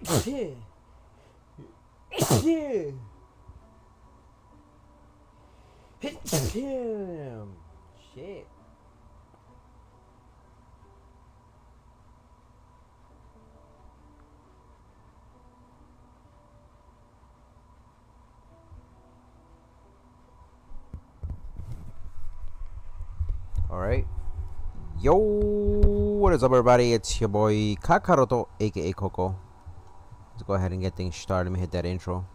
Shit. Shit. Damn. Shit. Alright. Yo, what is up, everybody? It's your boy Kokorito, aka Coco. Let's go ahead and get things started. Let me hit that intro.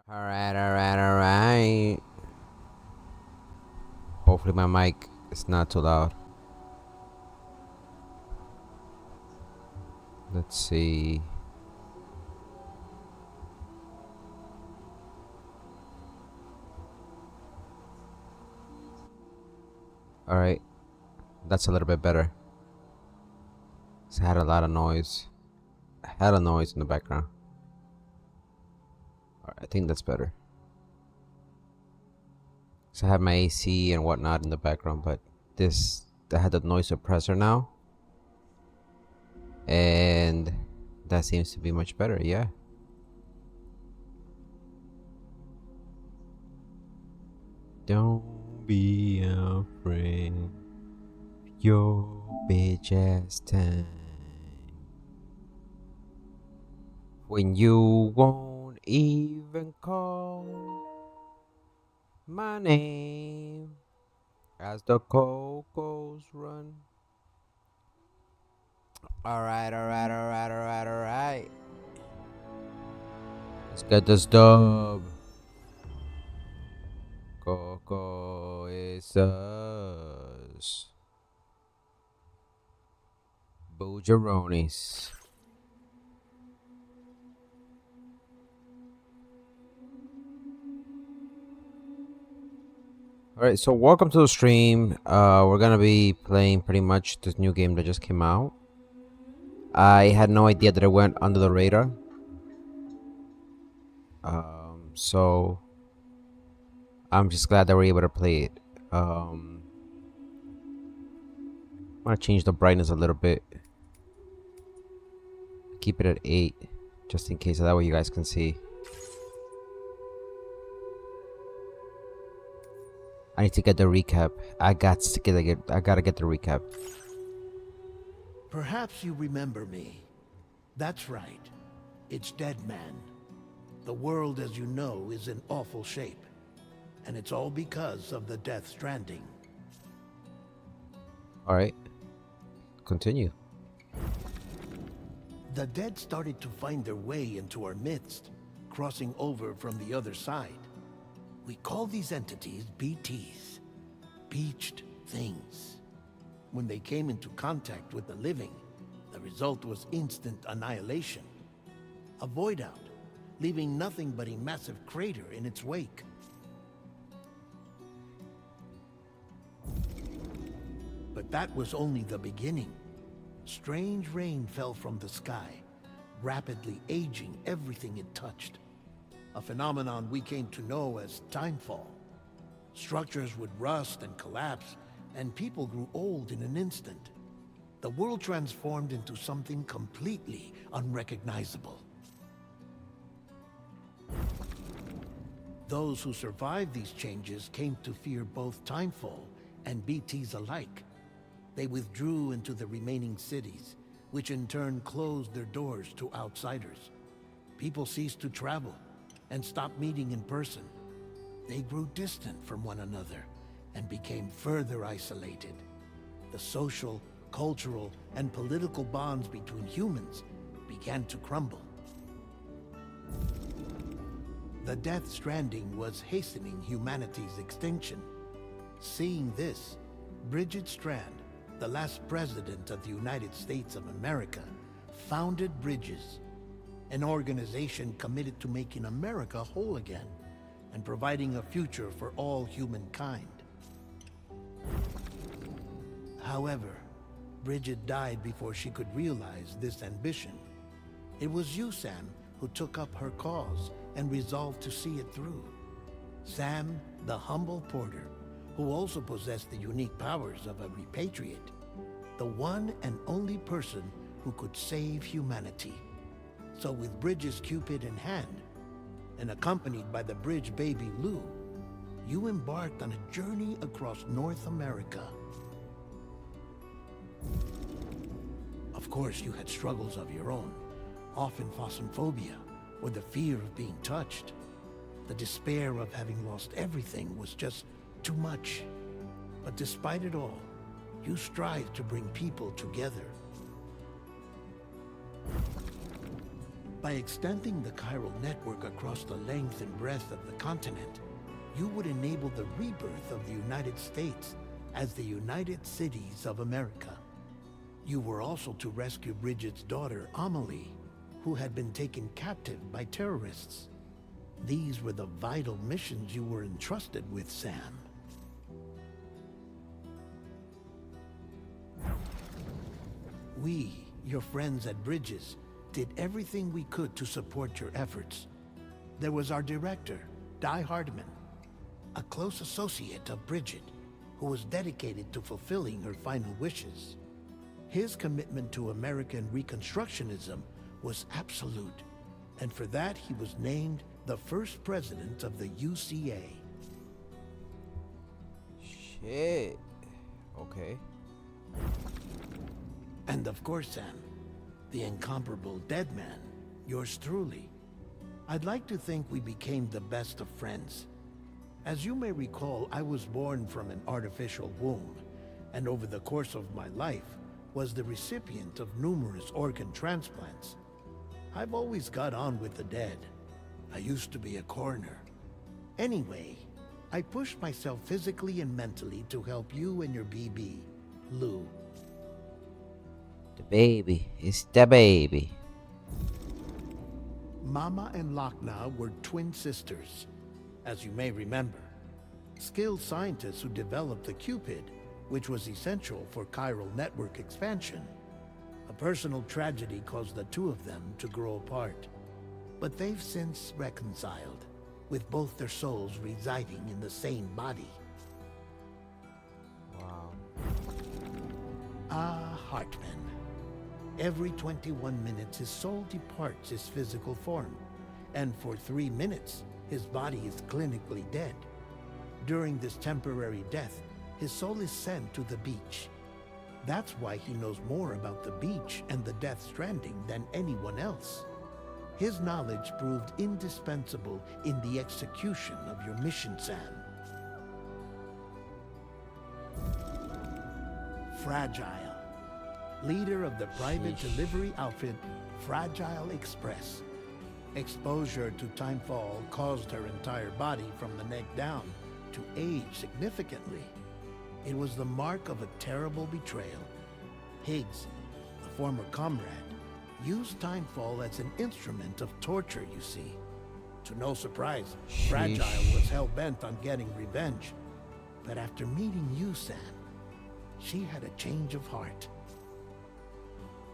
Alright. Hopefully, my mic is not too loud. Let's see. Alright, that's a little bit better. It's had a lot of noise. I had a noise in the background. Alright, I think that's better. So I have my AC and whatnot in the background, but I had the noise suppressor now. And that seems to be much better, yeah. Don't be afraid, your bitch ass time. When you won't even call my name as the Cocos run. Alright. Let's get this dub. Coco is us. Boogeronis. Alright, so welcome to the stream. We're gonna be playing pretty much this new game that just came out. I had no idea that it went under the radar. So I'm just glad that we're able to play it. I'm gonna change the brightness a little bit. Keep it at 8, just in case, so that way you guys can see. I need to get the recap. I gotta get the recap. Perhaps you remember me. That's right. It's Dead Man. The world, as you know, is in awful shape. And it's all because of the Death Stranding. Alright. Continue. The dead started to find their way into our midst, crossing over from the other side. We call these entities BTs, Beached Things. When they came into contact with the living, the result was instant annihilation. A void out, leaving nothing but a massive crater in its wake. But that was only the beginning. Strange rain fell from the sky, rapidly aging everything it touched. A phenomenon we came to know as timefall. Structures would rust and collapse, and people grew old in an instant. The world transformed into something completely unrecognizable. Those who survived these changes came to fear both timefall and BTs alike. They withdrew into the remaining cities, which in turn closed their doors to outsiders. People ceased to travel and stopped meeting in person. They grew distant from one another and became further isolated. The social, cultural, and political bonds between humans began to crumble. The Death Stranding was hastening humanity's extinction. Seeing this, Bridget Strand, the last president of the United States of America, founded Bridges, an organization committed to making America whole again and providing a future for all humankind. However, Bridget died before she could realize this ambition. It was you, Sam, who took up her cause and resolved to see it through. Sam, the humble porter, who also possessed the unique powers of a repatriate. The one and only person who could save humanity. So with Bridge's Cupid in hand, and accompanied by the Bridge baby Lou, you embarked on a journey across North America. Of course, you had struggles of your own, often phasmophobia, or the fear of being touched. The despair of having lost everything was just too much. But despite it all, you strived to bring people together. By extending the chiral network across the length and breadth of the continent, you would enable the rebirth of the United States as the United Cities of America. You were also to rescue Bridget's daughter, Amelie, who had been taken captive by terrorists. These were the vital missions you were entrusted with, Sam. We, your friends at Bridges, did everything we could to support your efforts. There was our director, Di Hardman, a close associate of Bridget, who was dedicated to fulfilling her final wishes. His commitment to American Reconstructionism was absolute, and for that he was named the first president of the UCA. Shit. Okay. And of course, Sam, the incomparable Deadman, yours truly. I'd like to think we became the best of friends. As you may recall, I was born from an artificial womb, and over the course of my life, was the recipient of numerous organ transplants. I've always got on with the dead. I used to be a coroner. Anyway, I pushed myself physically and mentally to help you and your BB, Lou. The baby. It's the baby. Mama and Lochna were twin sisters, as you may remember. Skilled scientists who developed the Cupid, which was essential for chiral network expansion. A personal tragedy caused the two of them to grow apart. But they've since reconciled, with both their souls residing in the same body. Wow. Ah, Hartman. Every 21 minutes his soul departs his physical form, and for 3 minutes his body is clinically dead. During this temporary death, his soul is sent to the beach. That's why he knows more about the beach and the Death Stranding than anyone else. His knowledge proved indispensable in the execution of your mission, Sam. Fragile. Leader of the private delivery outfit, Fragile Express. Exposure to timefall caused her entire body from the neck down to age significantly. It was the mark of a terrible betrayal. Higgs, a former comrade, used timefall as an instrument of torture, you see. To no surprise, Fragile was hell-bent on getting revenge. But after meeting you, Sam, she had a change of heart.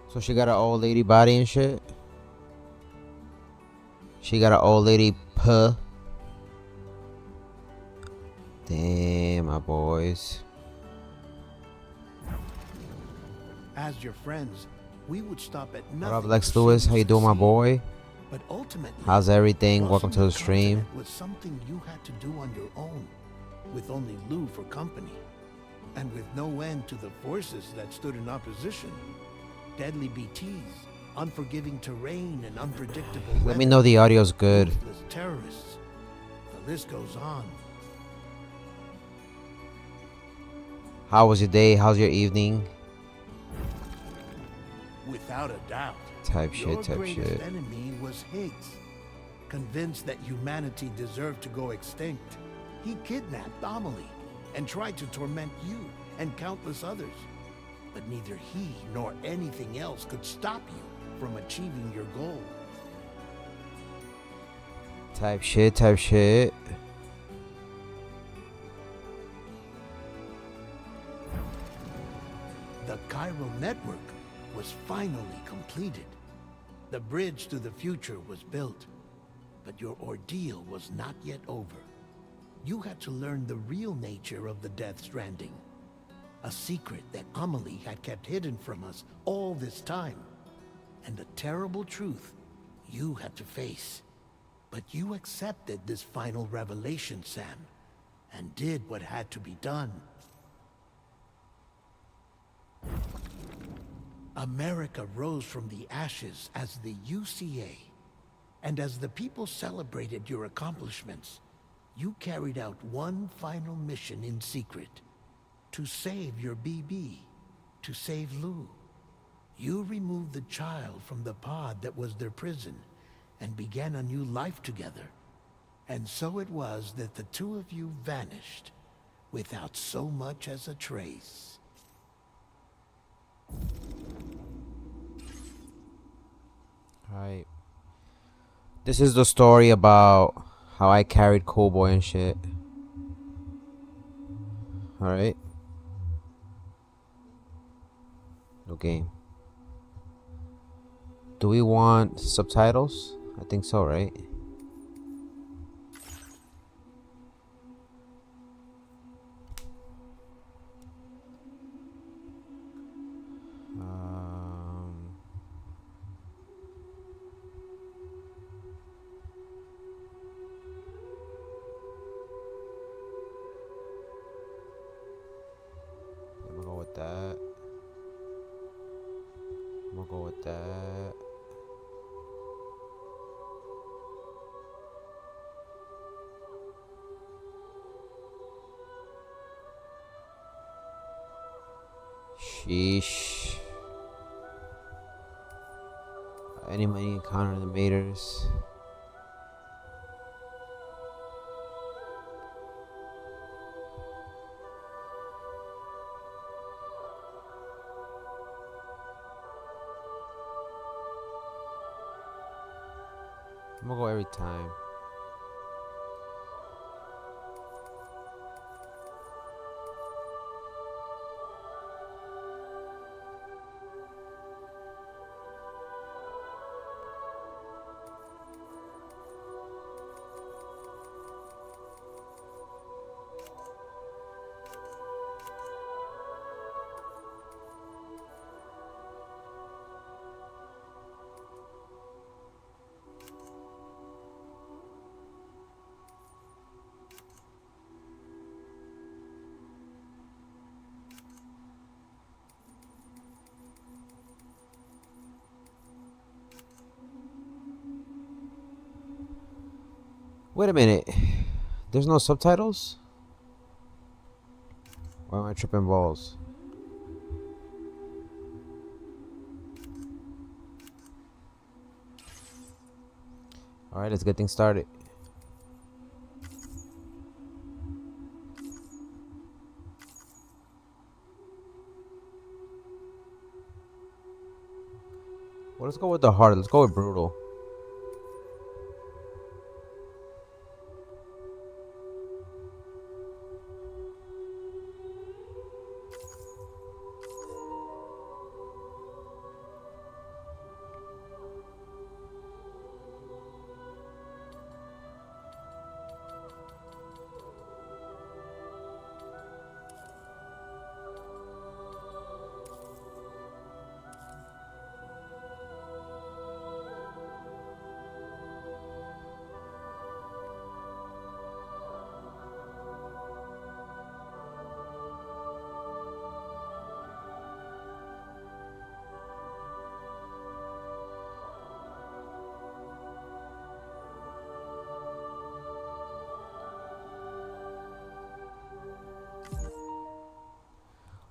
So she got an old lady body and shit? She got an old lady puh. Damn, my boys. As your friends, we would stop at nothing. What up, Lex Lewis? How you doing, my boy? But ultimately, how's everything? Welcome to the stream. Was something you had to do on your own, with only Lou for company, and with no end to the forces that stood in opposition. Deadly BTs, unforgiving terrain, and unpredictable Let me know the audio's good. ruthless terrorists. The list goes on. How was your day? How's your evening? Without a doubt. Type shit, Your type greatest shit. enemy was Higgs. Convinced that humanity deserved to go extinct, he kidnapped Amelie and tried to torment you and countless others. But neither he nor anything else could stop you from achieving your goal. Type shit, type shit. The chiral network was finally completed. The bridge to the future was built, but your ordeal was not yet over. You had to learn the real nature of the Death Stranding, a secret that Amelie had kept hidden from us all this time. and a terrible truth you had to face. But you accepted this final revelation, Sam, and did what had to be done. America rose from the ashes as the UCA, and as the people celebrated your accomplishments, you carried out one final mission in secret. To save your BB, to save Lou. You removed the child from the pod that was their prison, and began a new life together. And so it was that the two of you vanished, without so much as a trace. Alright. This is the story about how I carried Cowboy and shit. Alright. No game. Do we want subtitles? I think so, right? I'm gonna go with that. I'm gonna go with that. Sheesh. Anybody encounter the Maters? I'm gonna go every time. Wait a minute. There's no subtitles? Why am I tripping balls? Alright, let's get things started. Well, let's go with the hard. Let's go with brutal.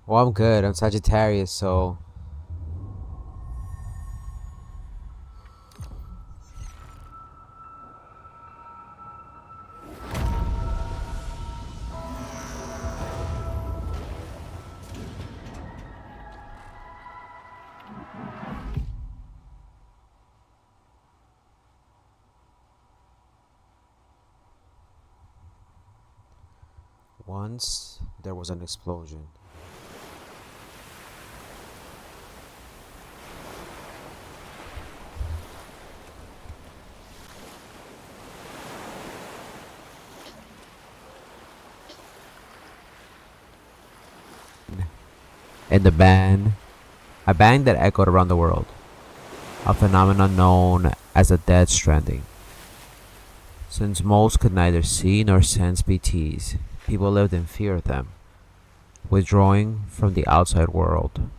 Well, I'm good. I'm Sagittarius, so once there was an explosion. And the bang, a bang that echoed around the world. a phenomenon known as the Death Stranding. Since most could neither see nor sense BTs, people lived in fear of them, withdrawing from the outside world.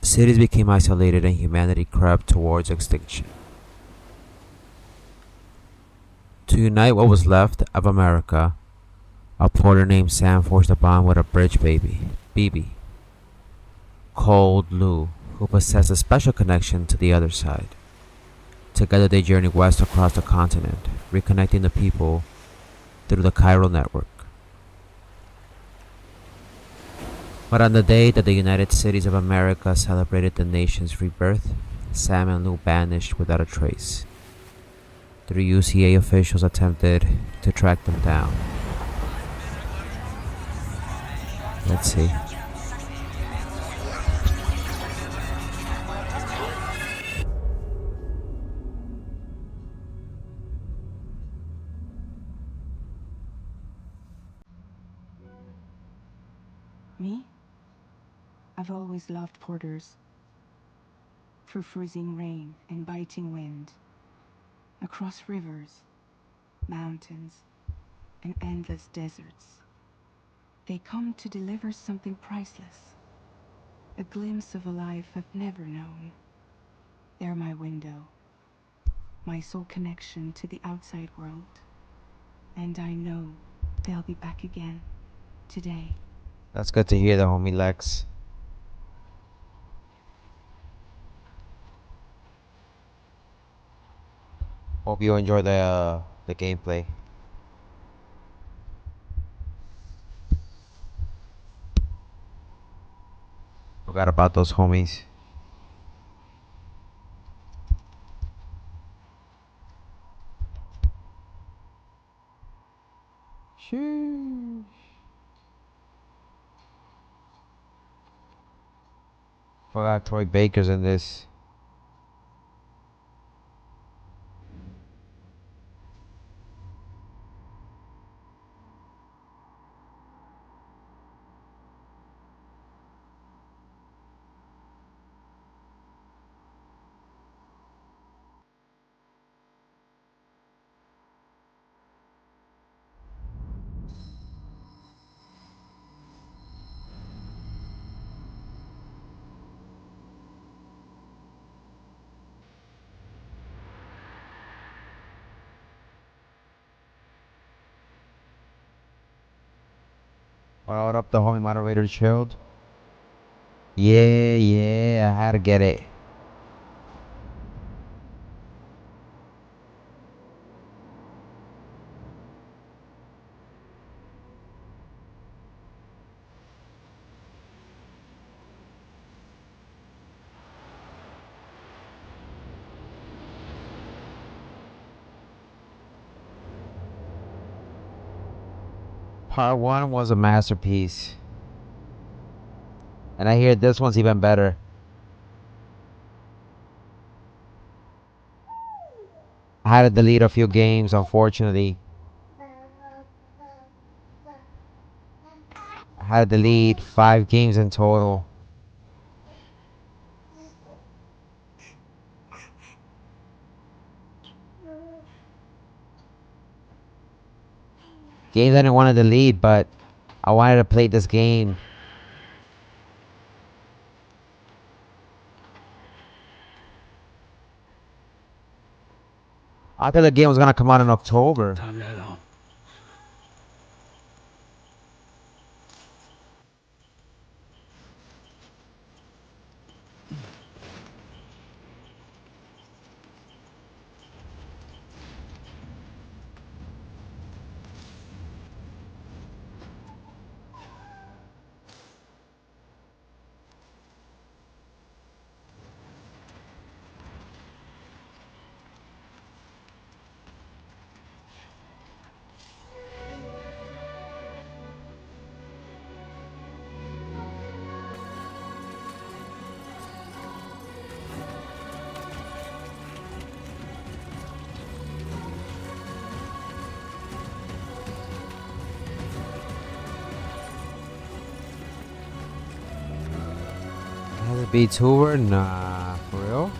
Cities became isolated and humanity crept towards extinction. To unite what was left of America, a porter named Sam forged a bond with a bridge baby, BB, called Lou, who possessed a special connection to the other side. Together they journeyed west across the continent, reconnecting the people through the chiral network. But on the day that the United Cities of America celebrated the nation's rebirth, Sam and Lou vanished without a trace. 3 UCA officials attempted to track them down. Let's see. Me? I've always loved porters. Through freezing rain and biting wind, across rivers, mountains, and endless deserts. They come to deliver something priceless, a glimpse of a life I've never known. They're my window, my sole connection to the outside world. And I know they'll be back again, today. That's good to hear, the homie Lex. Hope you enjoy the gameplay. Forgot about those homies. Sheesh. Forgot Troy Baker's in this. What up, the homie moderator chilled? Yeah, I had to get it. Part 1 was a masterpiece. And I hear this one's even better. I had to delete a few games, unfortunately. I had to delete 5 games in total. Games I didn't want to delete, but I wanted to play this game. I thought the game was gonna come out in October. B2er? Nah, for real?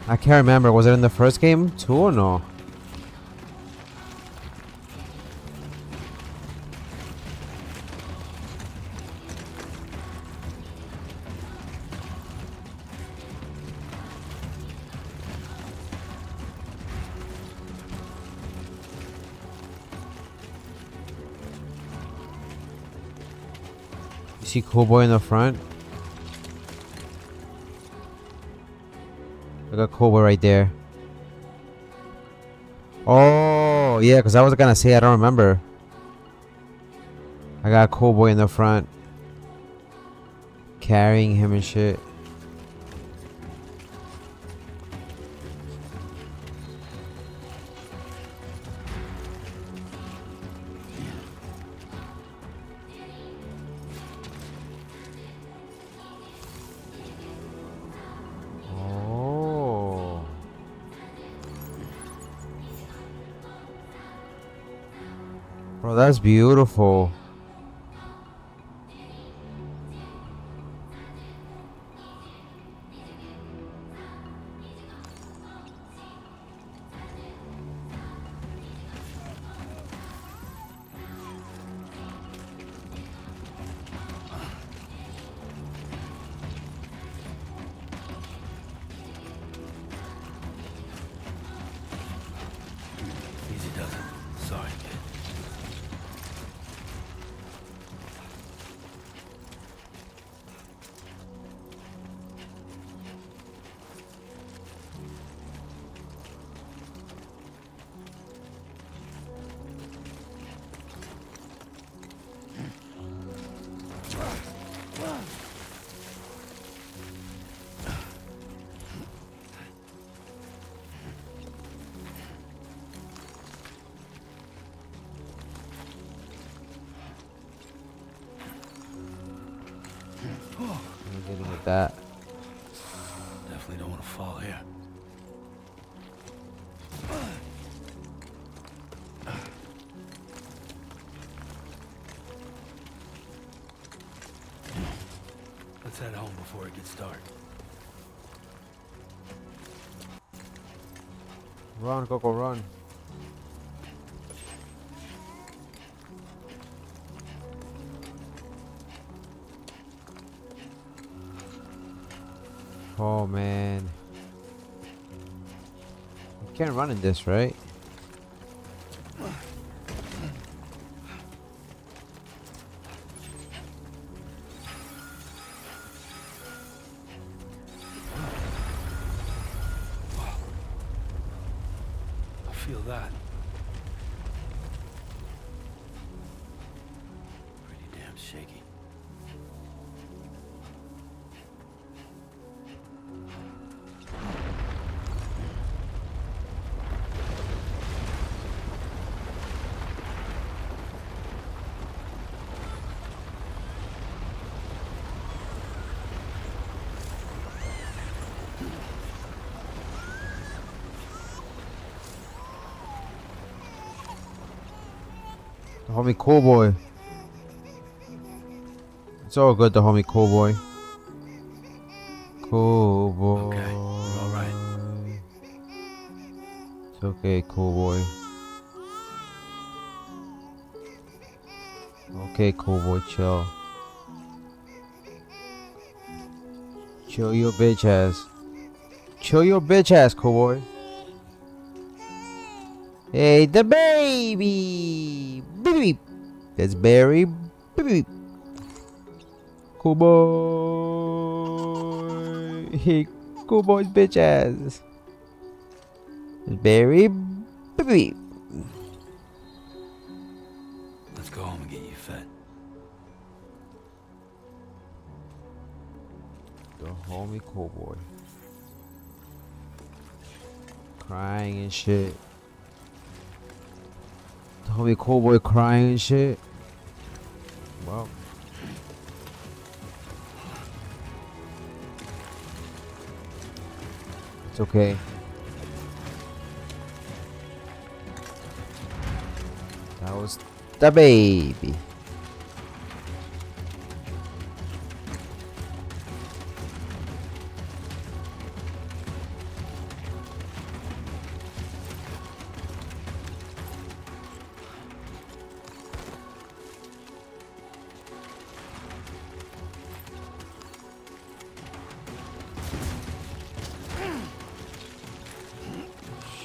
I can't remember. Was it in the first game too or no? You see Cool Boy in the front? I got Cool Boy right there. Oh, yeah, because I was gonna say I don't remember. I got Cool Boy in the front. Carrying him and shit. Oh. Bro, that's beautiful. Easy does it. Sorry, kid. I'm getting with that. Definitely don't want to fall here. Let's head home before it gets dark. Run, Coco, run. Oh man. You can't run in this, right? I feel that. Pretty damn shaky. The homie Cool Boy. It's all good, the homie Cool Boy. Cool Boy. Okay, we're all right. It's okay, Cool Boy. Okay, Cool Boy, chill. Chill your bitch ass. Chill your bitch ass, Cool Boy. Hey, the baby! Beep. That's Barry. Beep. Cool boy. Hey, Cool Boy's bitch ass. That's Barry. Beep. Let's go home and get you fed. The homie cool boy. Crying and shit. The homie cool boy crying and shit. Well. It's okay. That was the baby.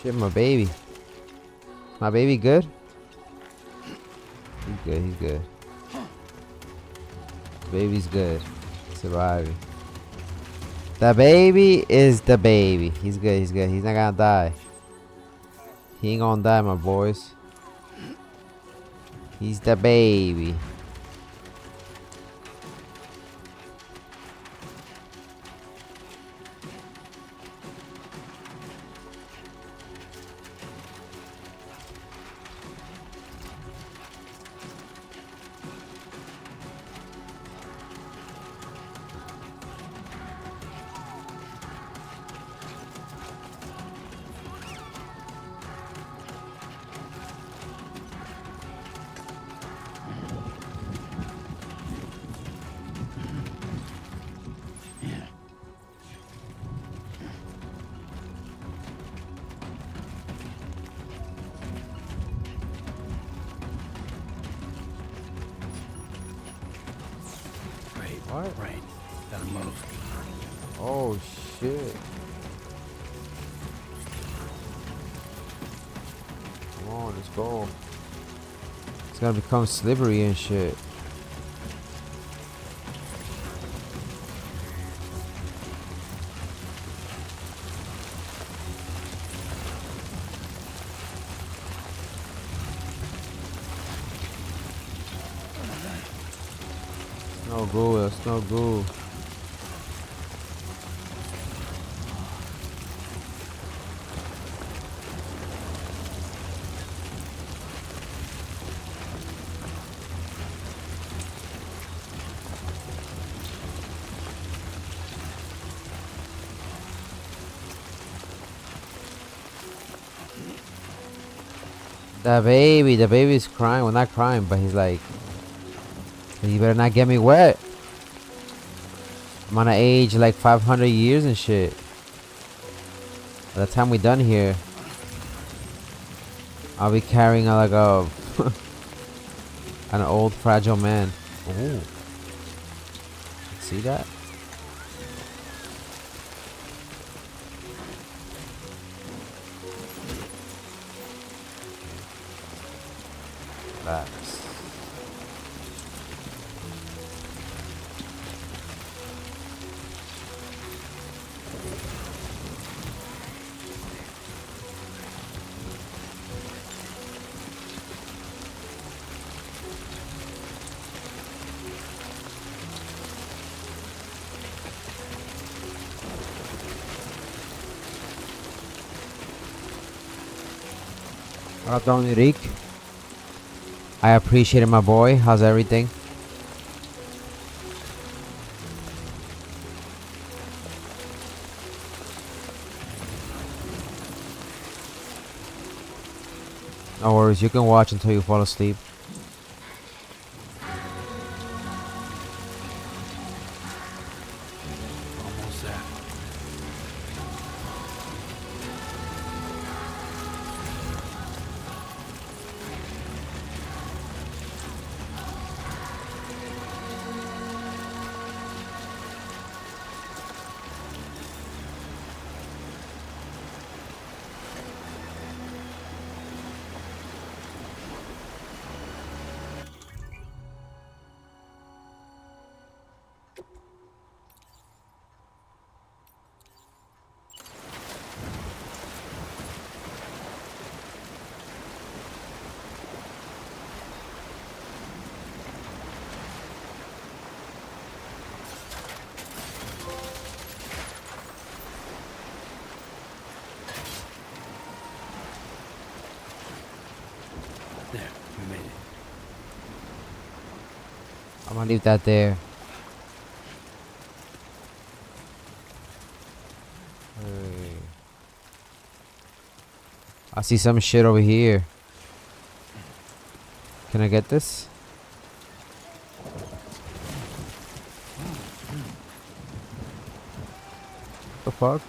Shit, my baby. My baby good? He's good, he's good. Baby's good. Surviving. The baby is the baby. He's good, he's good. He's not gonna die. He ain't gonna die, my boys. He's the baby. What? Right. Gotta move. Oh shit. Come on, let's go. It's gonna become slippery and shit. No goo, that's no goo. The baby's crying. Well, not crying, but he's like, you better not get me wet. I'm gonna age like 500 years and shit. By the time we done here, I'll be carrying like a an old fragile man. Ooh. See that? Facts. What up, Don Rick? I appreciate it, my boy. How's everything? No worries, you can watch until you fall asleep. Almost there. We made it. I'm gonna leave that there. Hey. I see some shit over here. Can I get this? The fuck?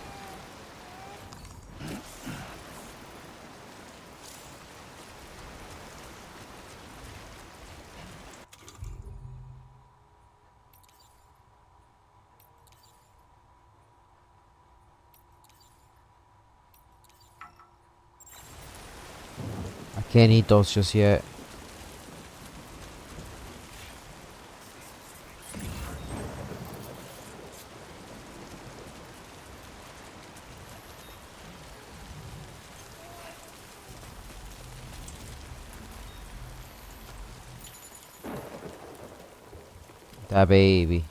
I can't eat those just yet. That baby.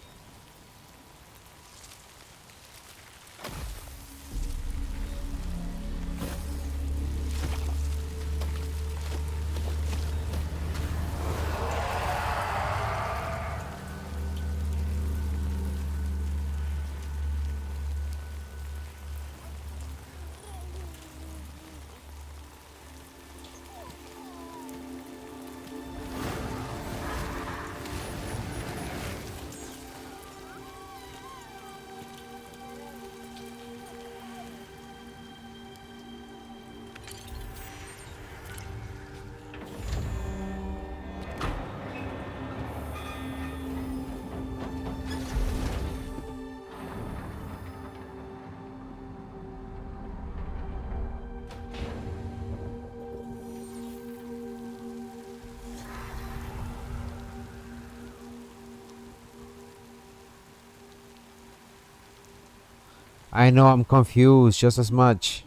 I know I'm confused just as much.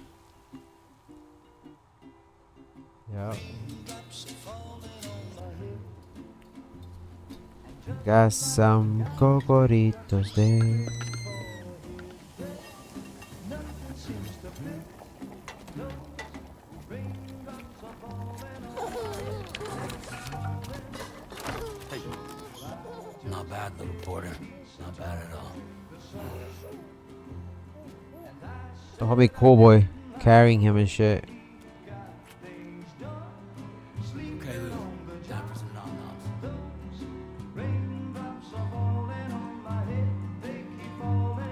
Yeah. Got some cocoritos there. Hey. Not bad, little porter. Not bad at all. The homie cool boy carrying him and shit. Okay, Lou. Time for some nom-noms.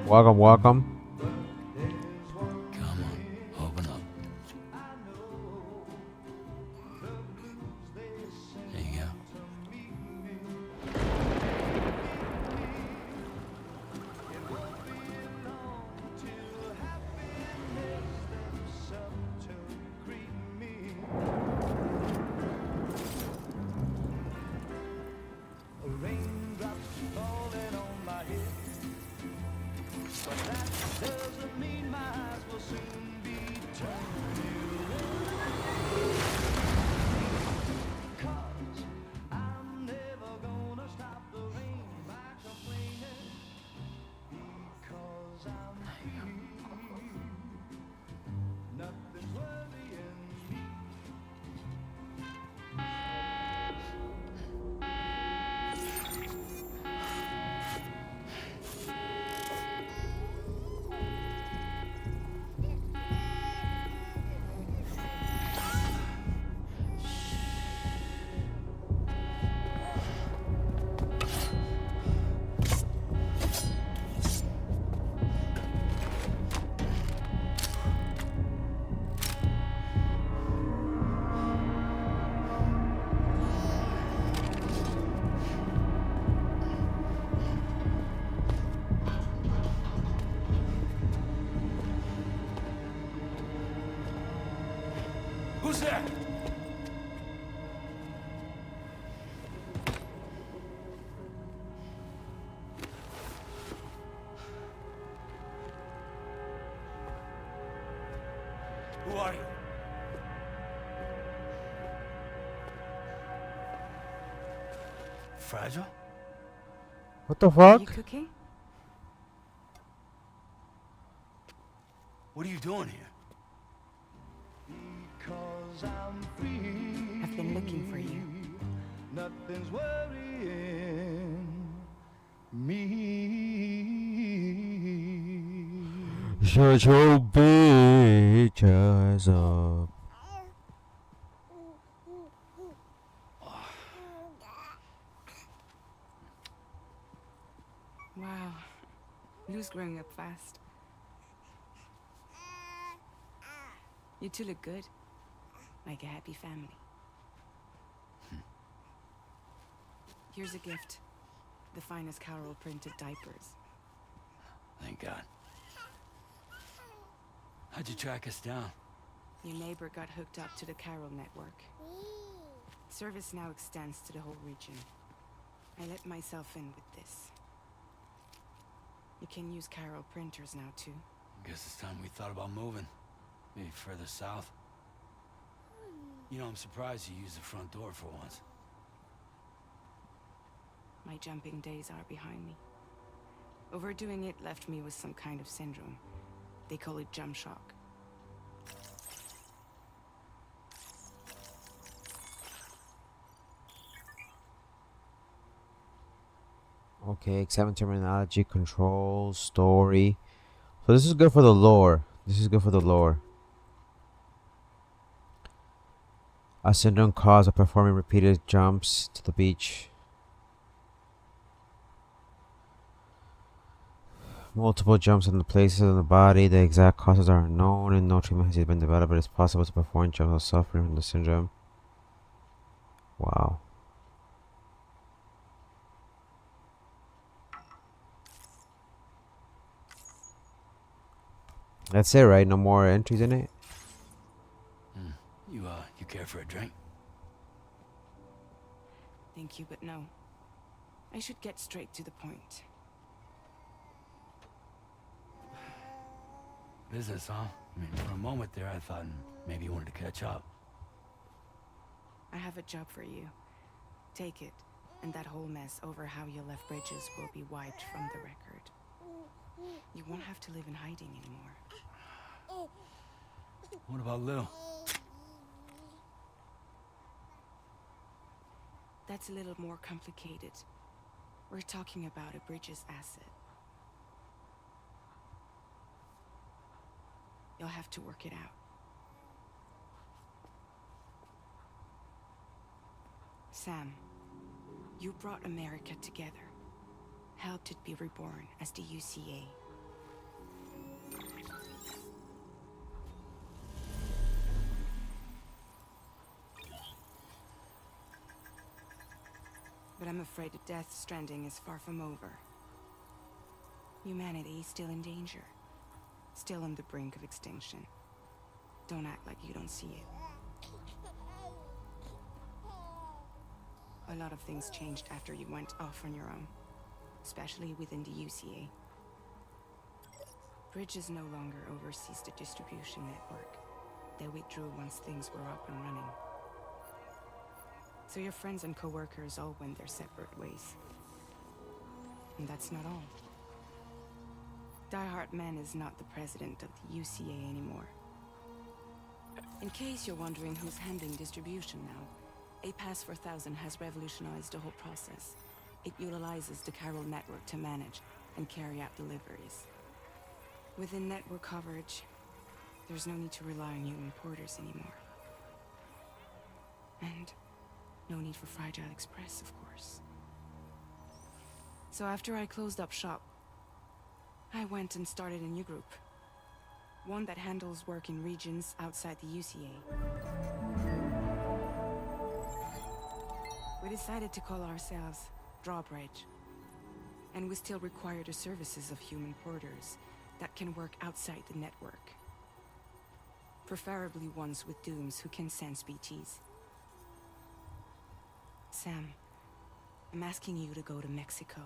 Welcome, welcome. Come on, open up. There you go. Who's there? Who are you? Fragile? What the Are fuck? you cooking? What are you doing here? I've I've been looking for you. Nothing's worrying me. Shut your bitch ass up. Wow. Lou's growing up fast. You two look good. Like a happy family. Here's a gift. The finest Carol printed diapers. Thank God. How'd you track us down? Your neighbor got hooked up to the Carol network. Service now extends to the whole region. I let myself in with this. You can use Carol printers now too. Guess it's time we thought about moving. Maybe further south. You know, I'm surprised you used the front door for once. My jumping days are behind me. Overdoing it left me with some kind of syndrome. They call it jump shock. Okay, examine terminology, controls, story. So this is good for the lore. This is good for the lore. A syndrome caused by performing repeated jumps to the beach. Multiple jumps in the places of the body. The exact causes are unknown and no treatment has yet been developed, but it's possible to perform jumps while suffering from the syndrome. Wow. That's it, right? No more entries in it? You care for a drink? Thank you, but no. I should get straight to the point. Business, huh? I mean, for a moment there, I thought maybe you wanted to catch up. I have a job for you. Take it, and that whole mess over how you left Bridges will be wiped from the record. You won't have to live in hiding anymore. What about Lil? That's a little more complicated. We're talking about a Bridges asset. You'll have to work it out. Sam, you brought America together. Helped it be reborn as the UCA. But I'm afraid the Death Stranding is far from over. Humanity is still in danger. Still on the brink of extinction. Don't act like you don't see it. A lot of things changed after you went off on your own. Especially within the UCA. Bridges no longer oversees the distribution network. They withdrew once things were up and running. So your friends and co-workers all went their separate ways. And that's not all. Die Hard Man is not the president of the UCA anymore. In case you're wondering who's handling distribution now, A Pass 4000 has revolutionized the whole process. It utilizes the Carol network to manage and carry out deliveries. Within network coverage, there's no need to rely on human porters anymore. And no need for Fragile Express, of course. So after I closed up shop, I went and started a new group. One that handles work in regions outside the UCA. We decided to call ourselves Drawbridge. And we still require the services of human porters that can work outside the network. Preferably ones with dooms who can sense BTs. Sam, I'm asking you to go to Mexico.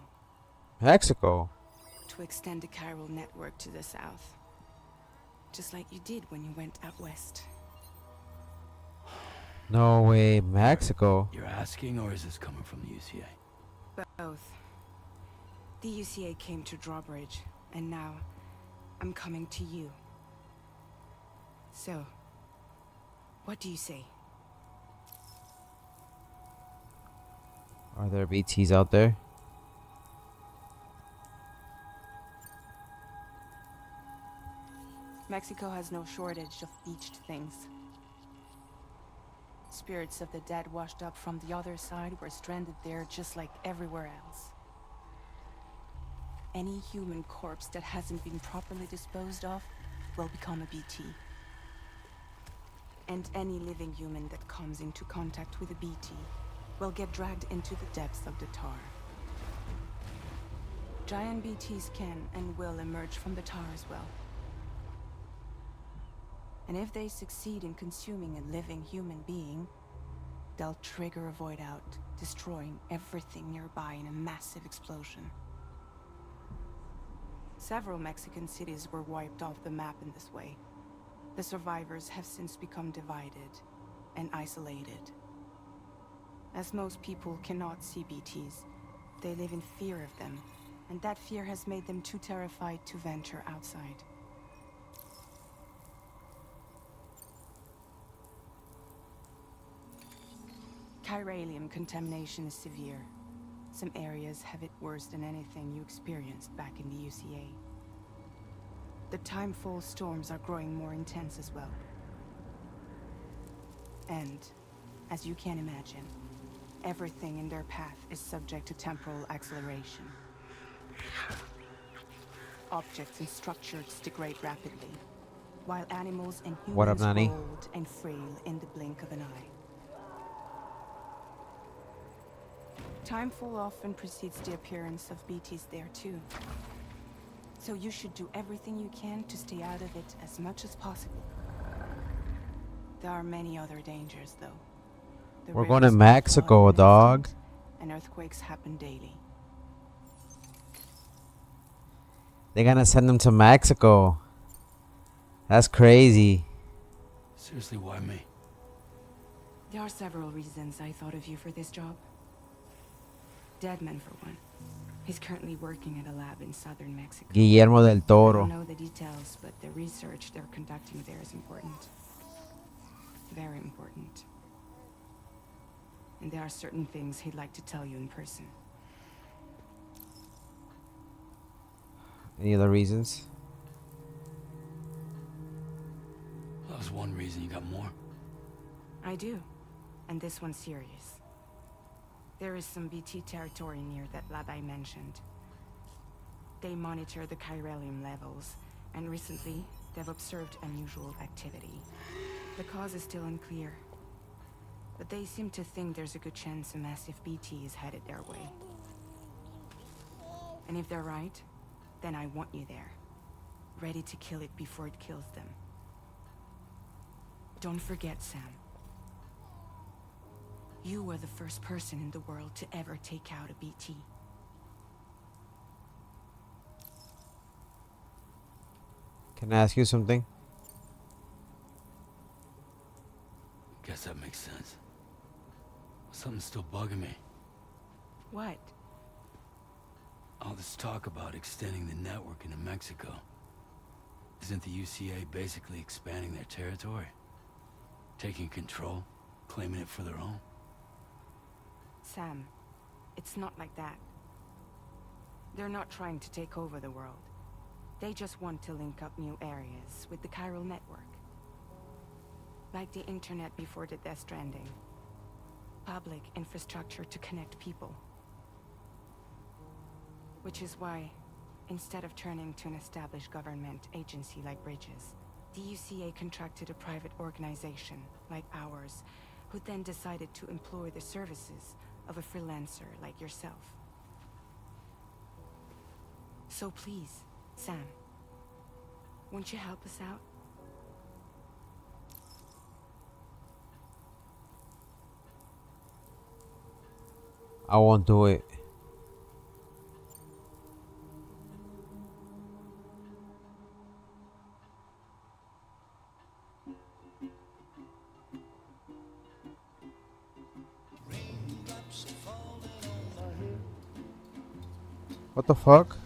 Mexico? To extend the chiral network to the south. Just like you did when you went out west. No way, Mexico. You're asking, or is this coming from the UCA? Both. The UCA came to Drawbridge, and now I'm coming to you. So, what do you say? Are there BTs out there? Mexico has no shortage of beached things. Spirits of the dead washed up from the other side were stranded there just like everywhere else. Any human corpse that hasn't been properly disposed of will become a BT. And any living human that comes into contact with a BT will get dragged into the depths of the tar. Giant BTs can and will emerge from the tar as well. And if they succeed in consuming a living human being, they'll trigger a void out, destroying everything nearby in a massive explosion. Several Mexican cities were wiped off the map in this way. The survivors have since become divided and isolated. As most people cannot see BTs, they live in fear of them, and that fear has made them too terrified to venture outside. Chiralium contamination is severe. Some areas have it worse than anything you experienced back in the UCA. The timefall storms are growing more intense as well. And, as you can imagine, everything in their path is subject to temporal acceleration. Objects and structures degrade rapidly, while animals and What up, humans Nani? grow old and frail in the blink of an eye. Timefall often precedes the appearance of BTs there too. So you should do everything you can to stay out of it as much as possible. There are many other dangers though. The We're going to rivers can Mexico, flood in an dog. instant, and earthquakes happen daily. They're gonna send them to Mexico. That's crazy. Seriously, why me? There are several reasons I thought of you for this job. Deadman for one. He's currently working at a lab in southern Mexico. Guillermo del I Toro. don't know the details, but the research they're conducting there is important. Very important. And there are certain things he'd like to tell you in person. Any other reasons? That was one reason. You got more? I do. And this one's serious. There is some BT territory near that lab I mentioned. They monitor the chiralium levels, and recently, they've observed unusual activity. The cause is still unclear, but they seem to think there's a good chance a massive BT is headed their way. And if they're right, then I want you there, ready to kill it before it kills them. Don't forget, Sam. You were the first person in the world to ever take out a BT. Can I ask you something? Guess that makes sense. Something's still bugging me. What? All this talk about extending the network into Mexico. Isn't the UCA basically expanding their territory? Taking control, claiming it for their own? Sam, it's not like that. They're not trying to take over the world. They just want to link up new areas with the chiral network. Like the internet before the Death Stranding. Public infrastructure to connect people. Which is why, instead of turning to an established government agency like Bridges, the UCA contracted a private organization like ours, who then decided to employ the services of a freelancer like yourself. So please, Sam, won't you help us out? I won't do it. What the fuck?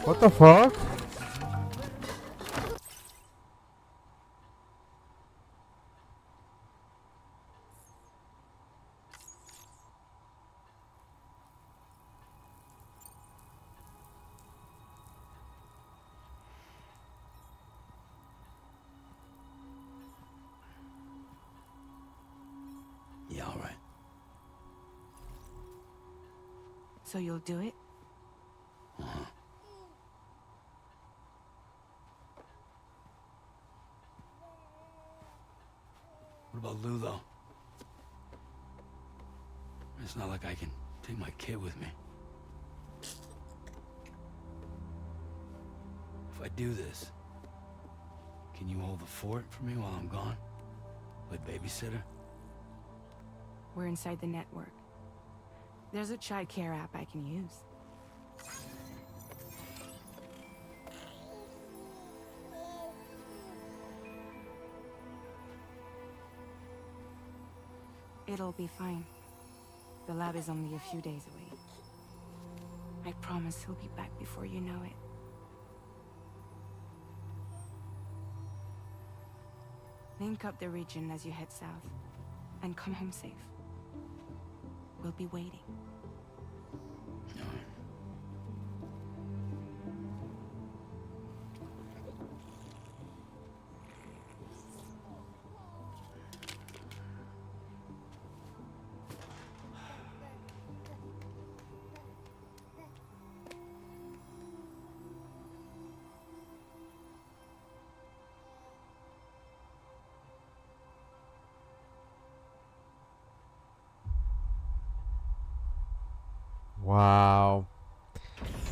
What the fuck? So you'll do it? What about Lou, though? It's not like I can take my kid with me. If I do this, can you hold the fort for me while I'm gone? Play babysitter? We're inside the network. There's a child care app I can use. It'll be fine. The lab is only a few days away. I promise he'll be back before you know it. Link up the region as you head south, and come home safe. We'll be waiting. Wow.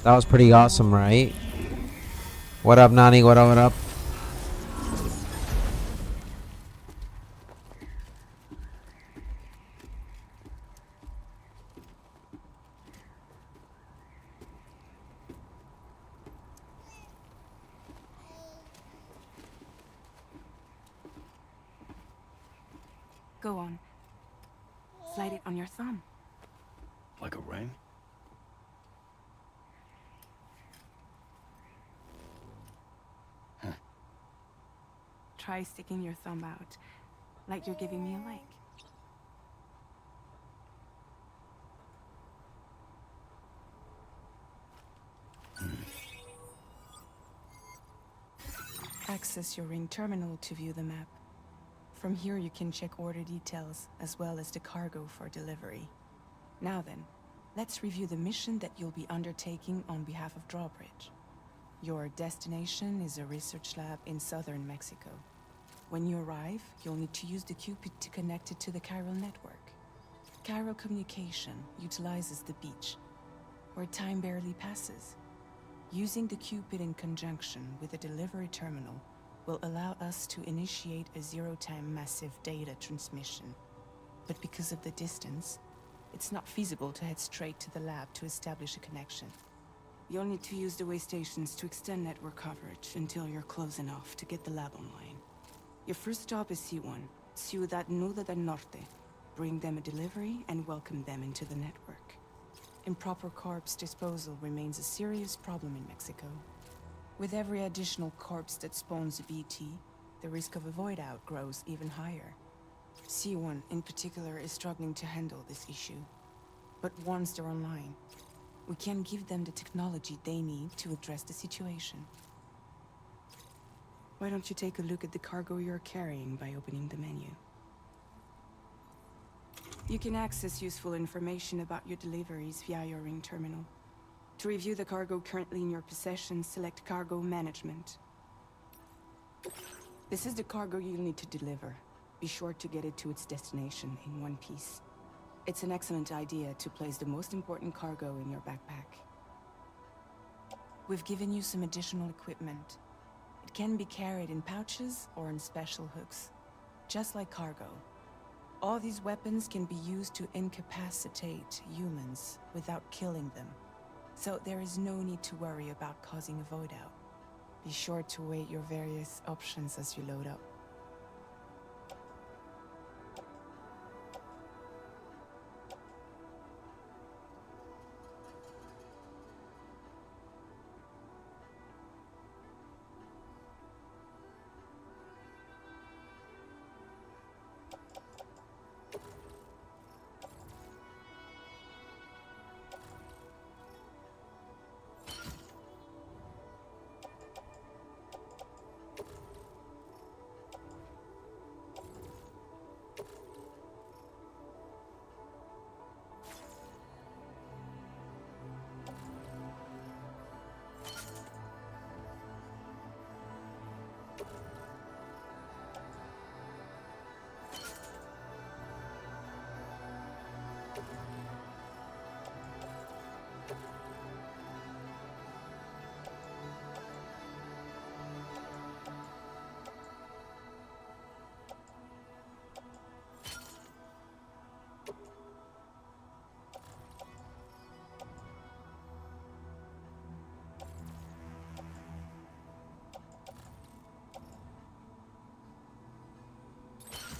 That was pretty awesome, right? What up, Nani? What up, what up? Go on. Slide it on your thumb. Like a ring? Try sticking your thumb out, like you're giving me a like. Access your ring terminal to view the map. From here you can check order details, as well as the cargo for delivery. Now then, let's review the mission that you'll be undertaking on behalf of Drawbridge. Your destination is a research lab in southern Mexico. When you arrive, you'll need to use the Cupid to connect it to the chiral network. Chiral communication utilizes the beach, where time barely passes. Using the Cupid in conjunction with a delivery terminal will allow us to initiate a zero-time massive data transmission. But because of the distance, it's not feasible to head straight to the lab to establish a connection. You'll need to use the way stations to extend network coverage until you're close enough to get the lab online. Your first stop is C1, Ciudad Nuda del Norte. Bring them a delivery and welcome them into the network. Improper corpse disposal remains a serious problem in Mexico. With every additional corpse that spawns a BT, the risk of a void out grows even higher. C1 in particular is struggling to handle this issue. But once they're online, we can give them the technology they need to address the situation. Why don't you take a look at the cargo you're carrying by opening the menu? You can access useful information about your deliveries via your ring terminal. To review the cargo currently in your possession, select Cargo Management. This is the cargo you'll need to deliver. Be sure to get it to its destination in one piece. It's an excellent idea to place the most important cargo in your backpack. We've given you some additional equipment. It can be carried in pouches or in special hooks, just like cargo. All these weapons can be used to incapacitate humans without killing them. So there is no need to worry about causing a void out. Be sure to weigh your various options as you load up.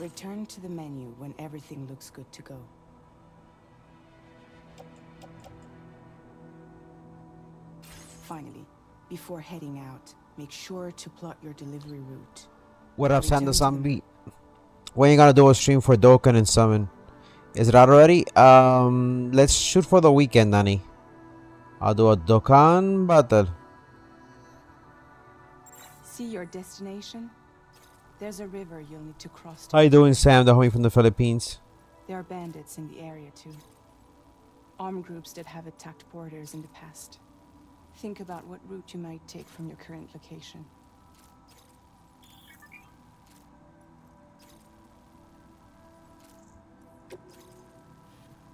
Return to the menu when everything looks good to go. Finally, before heading out, make sure to plot your delivery route. What up, Return Santa to Zombie? When you gonna do a stream for Dokkan and Summon? Is it out already? Let's shoot for the weekend, Nani. I'll do a Dokkan battle. See your destination? There's a river you'll need to cross to. How you doing, Sam, the homie from the Philippines? There are bandits in the area too. Armed groups that have attacked borders in the past. Think about what route you might take from your current location.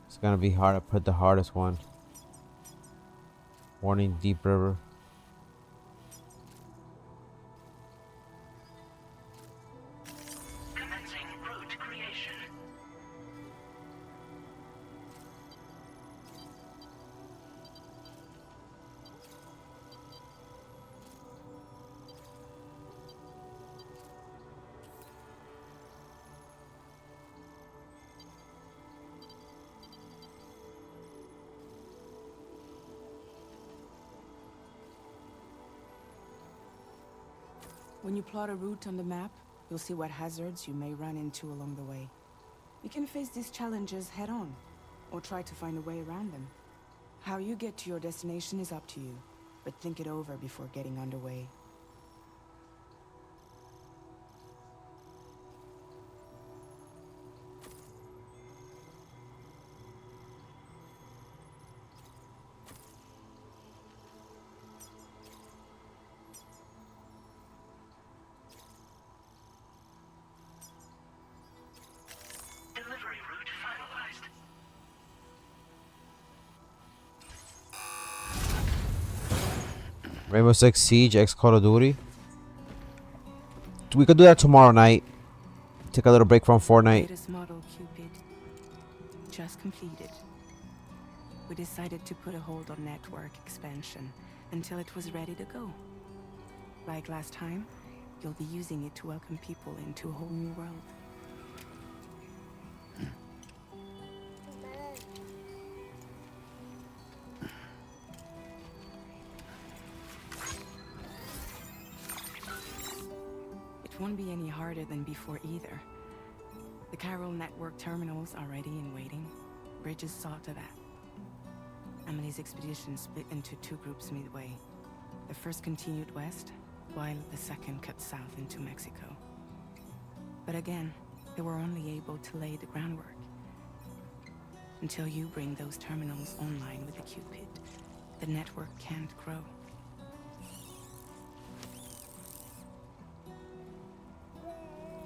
It's gonna be hard to put the hardest one. Warning, deep river. Commencing route creation. When you plot a route on the map, you'll see what hazards you may run into along the way. You can face these challenges head on, or try to find a way around them. How you get to your destination is up to you, but think it over before getting underway. Delivery route finalized. Rainbow Six Siege X Call of Duty. We could do that tomorrow night. Take a little break from Fortnite. Latest model Cupid just completed. We decided to put a hold on network expansion until it was ready to go. Like last time, you'll be using it to welcome people into a whole new world. It won't be any harder than before either. The Chiral network terminals are ready and waiting. Bridges saw to that. Emily's expedition split into two groups midway. The first continued west, while the second cut south into Mexico. But again, they were only able to lay the groundwork. Until you bring those terminals online with the Cupid, the network can't grow.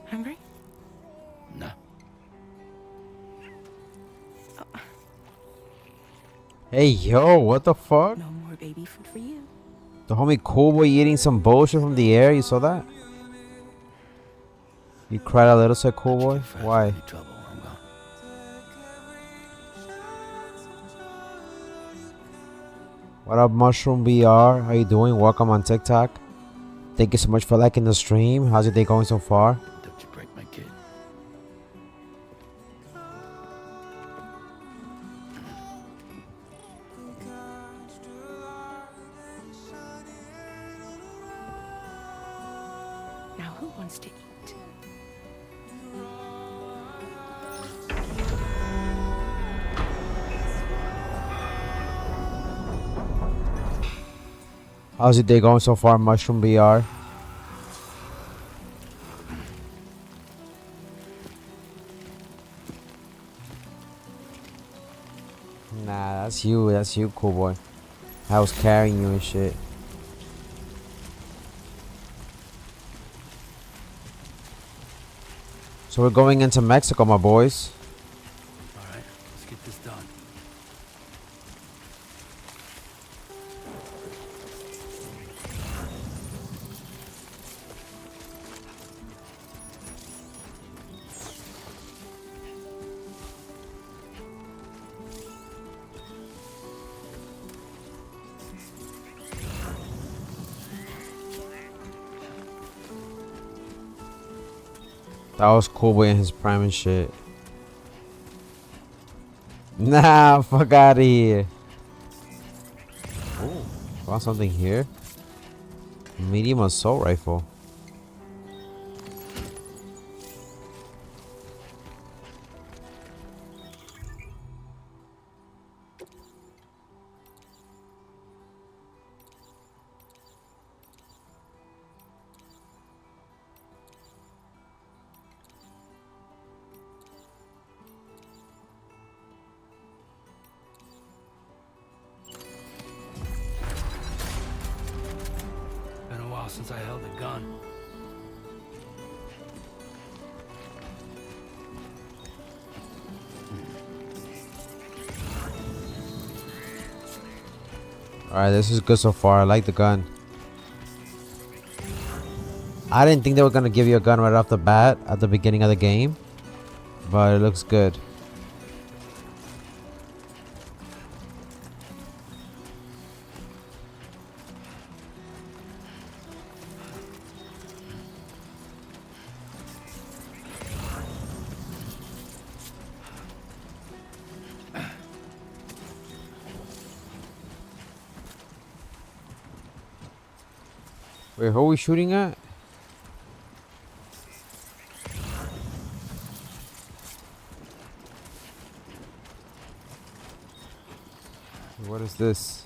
Hungry? No. Hey, yo, what the fuck? No more baby food for you. The homie Cool Boy eating some bullshit from the air. You saw that? You cried a little, said Cool Boy. Why? Any trouble, I'm gone. What up, Mushroom BR? How you doing? Welcome on TikTok. Thank you so much for liking the stream. How's your day going so far? Don't you break my kid. Now who wants to eat? How's your day going so far, Mushroom BR? Nah, that's you. That's you, Cool Boy. I was carrying you and shit. So we're going into Mexico, my boys. All right, let's get this done. That was cool boy in his prime and shit. Nah, fuck out of here. Oh, found something here. Medium assault rifle. Been a while since I held a gun. Alright, this is good so far. I like the gun. I didn't think they were gonna give you a gun right off the bat at the beginning of the game, but it looks good. Wait, who are we shooting at? What is this?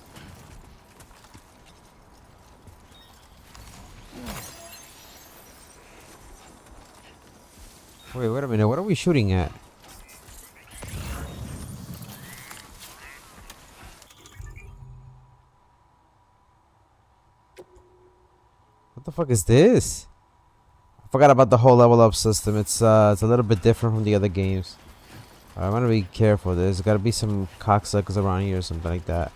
Wait a minute. What are we shooting at? What the fuck is this? I forgot about the whole level up system. It's a little bit different from the other games. I'm gonna be careful. There's gotta be some cocksuckers around here or something like that.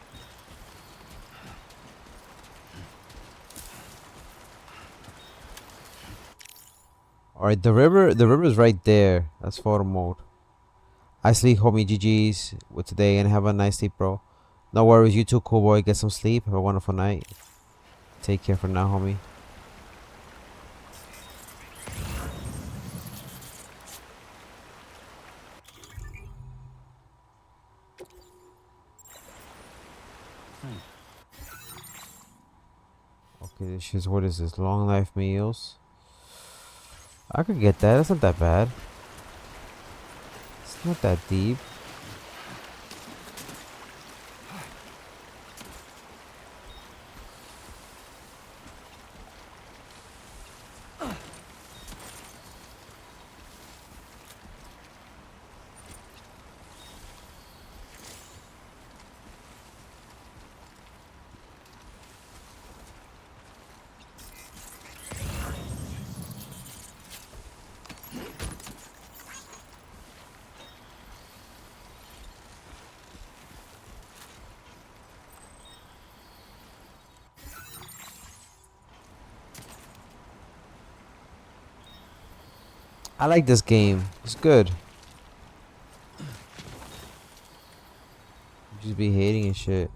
Alright, the river's right there. That's photo mode. I sleep, homie. GG's with today and have a nice sleep, bro. No worries, you too, cool boy. Get some sleep. Have a wonderful night. Take care for now, homie. Okay, this is, what is this? Long life meals. I could get that. That's not that bad. It's not that deep. I like this game. It's good. Just be hating and shit.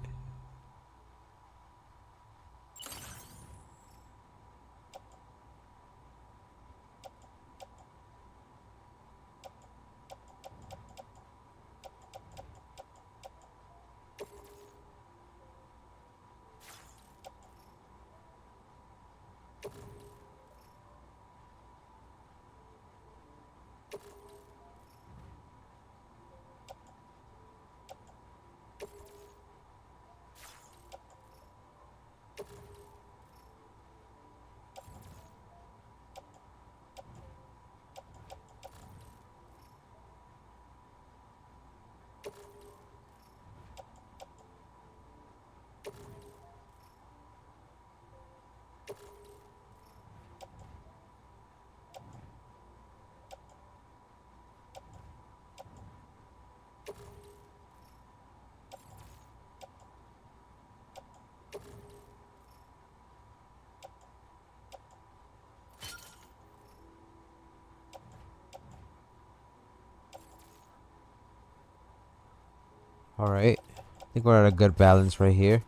Alright. I think we're at a good balance right here.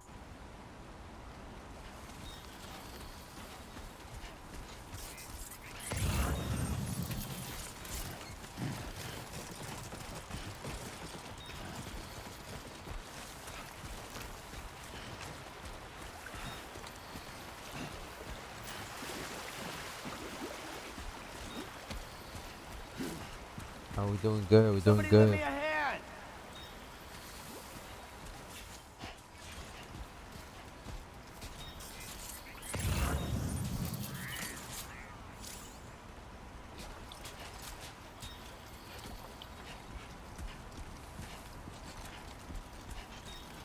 Oh, we're doing good. We're doing Somebody lend good. me a hand.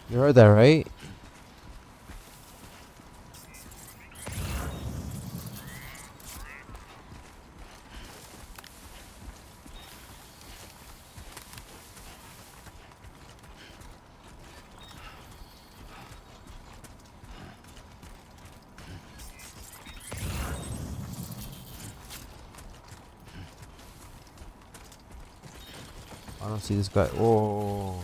You heard that, right? I don't see this guy. Oh.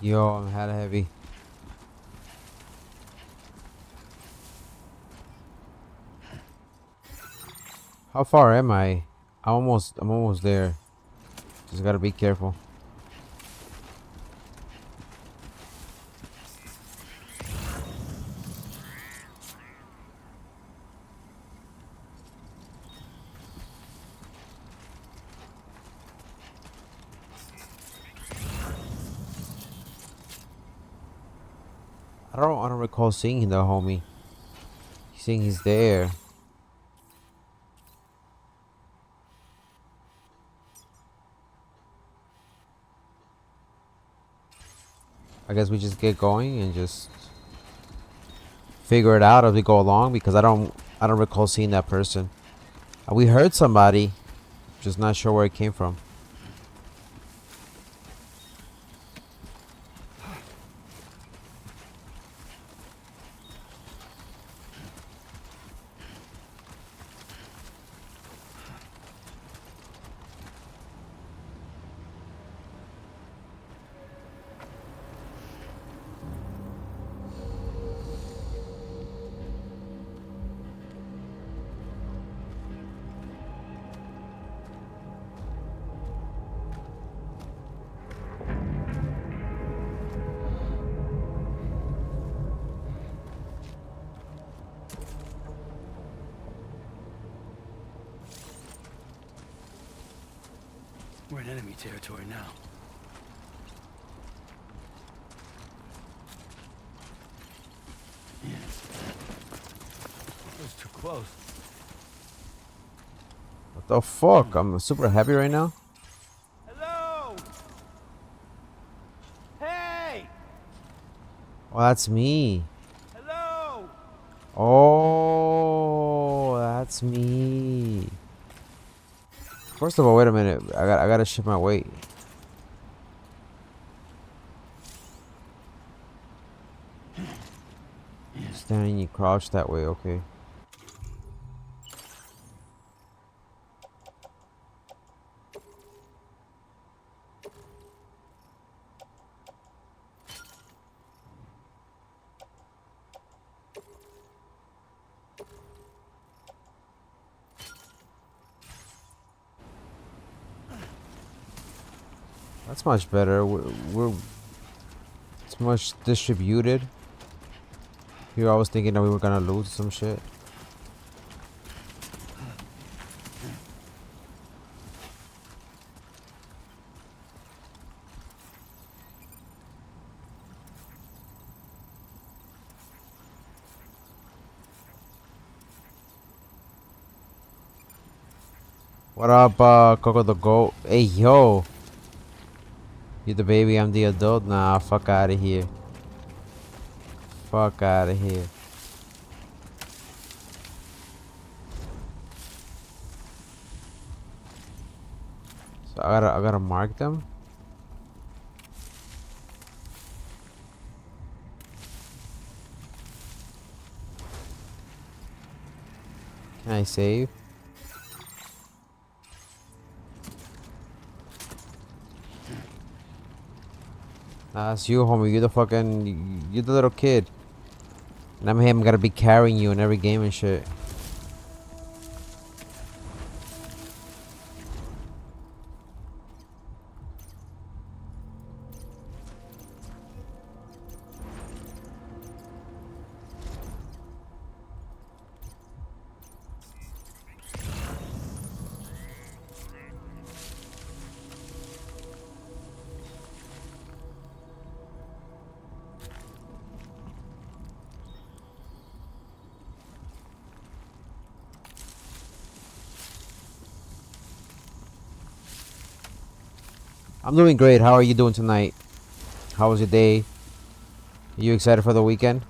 Yo, I'm hella heavy. How far am I? I'm almost there. Just gotta be careful. I don't recall seeing the homie. Seeing he's there. I guess we just get going and just figure it out as we go along because I don't recall seeing that person. We heard somebody, just not sure where it came from. We're in enemy territory now. Yes. That was too close. What the fuck? I'm super heavy right now. Hello. Hey. Oh, that's me. Hello. Oh, that's me. First of all, wait a minute. I gotta shift my weight. Standing, you crouch that way. Okay. That's much better. It's much distributed. Here I was thinking that we were gonna lose some shit. What up, Coco the Goat? Hey, yo. You the baby, I'm the adult? Nah, fuck out of here. Fuck out of here. So I gotta mark them. Can I save? Nah, it's you, homie. You the little kid. And I'm him. Gotta be carrying you in every game and shit. I'm doing great. How are you doing tonight? How was your day? Are you excited for the weekend?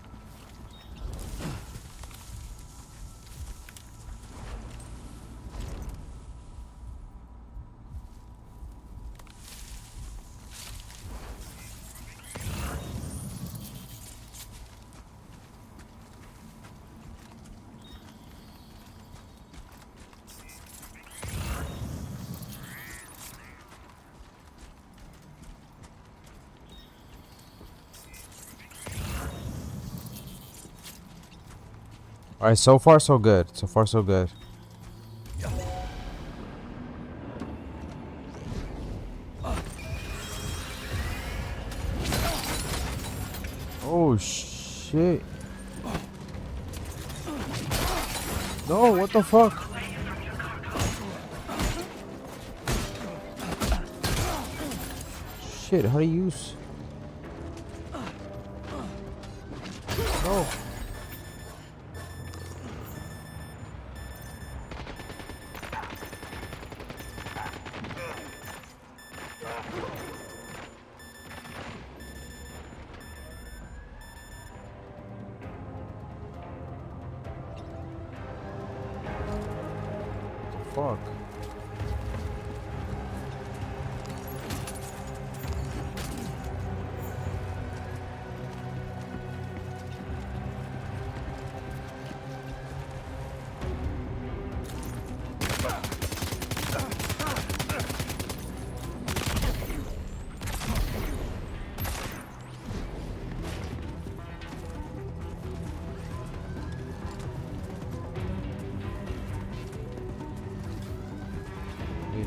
Alright, so far so good. So far so good. Oh shit. No, what the fuck? Shit, how do you use? No. Fuck.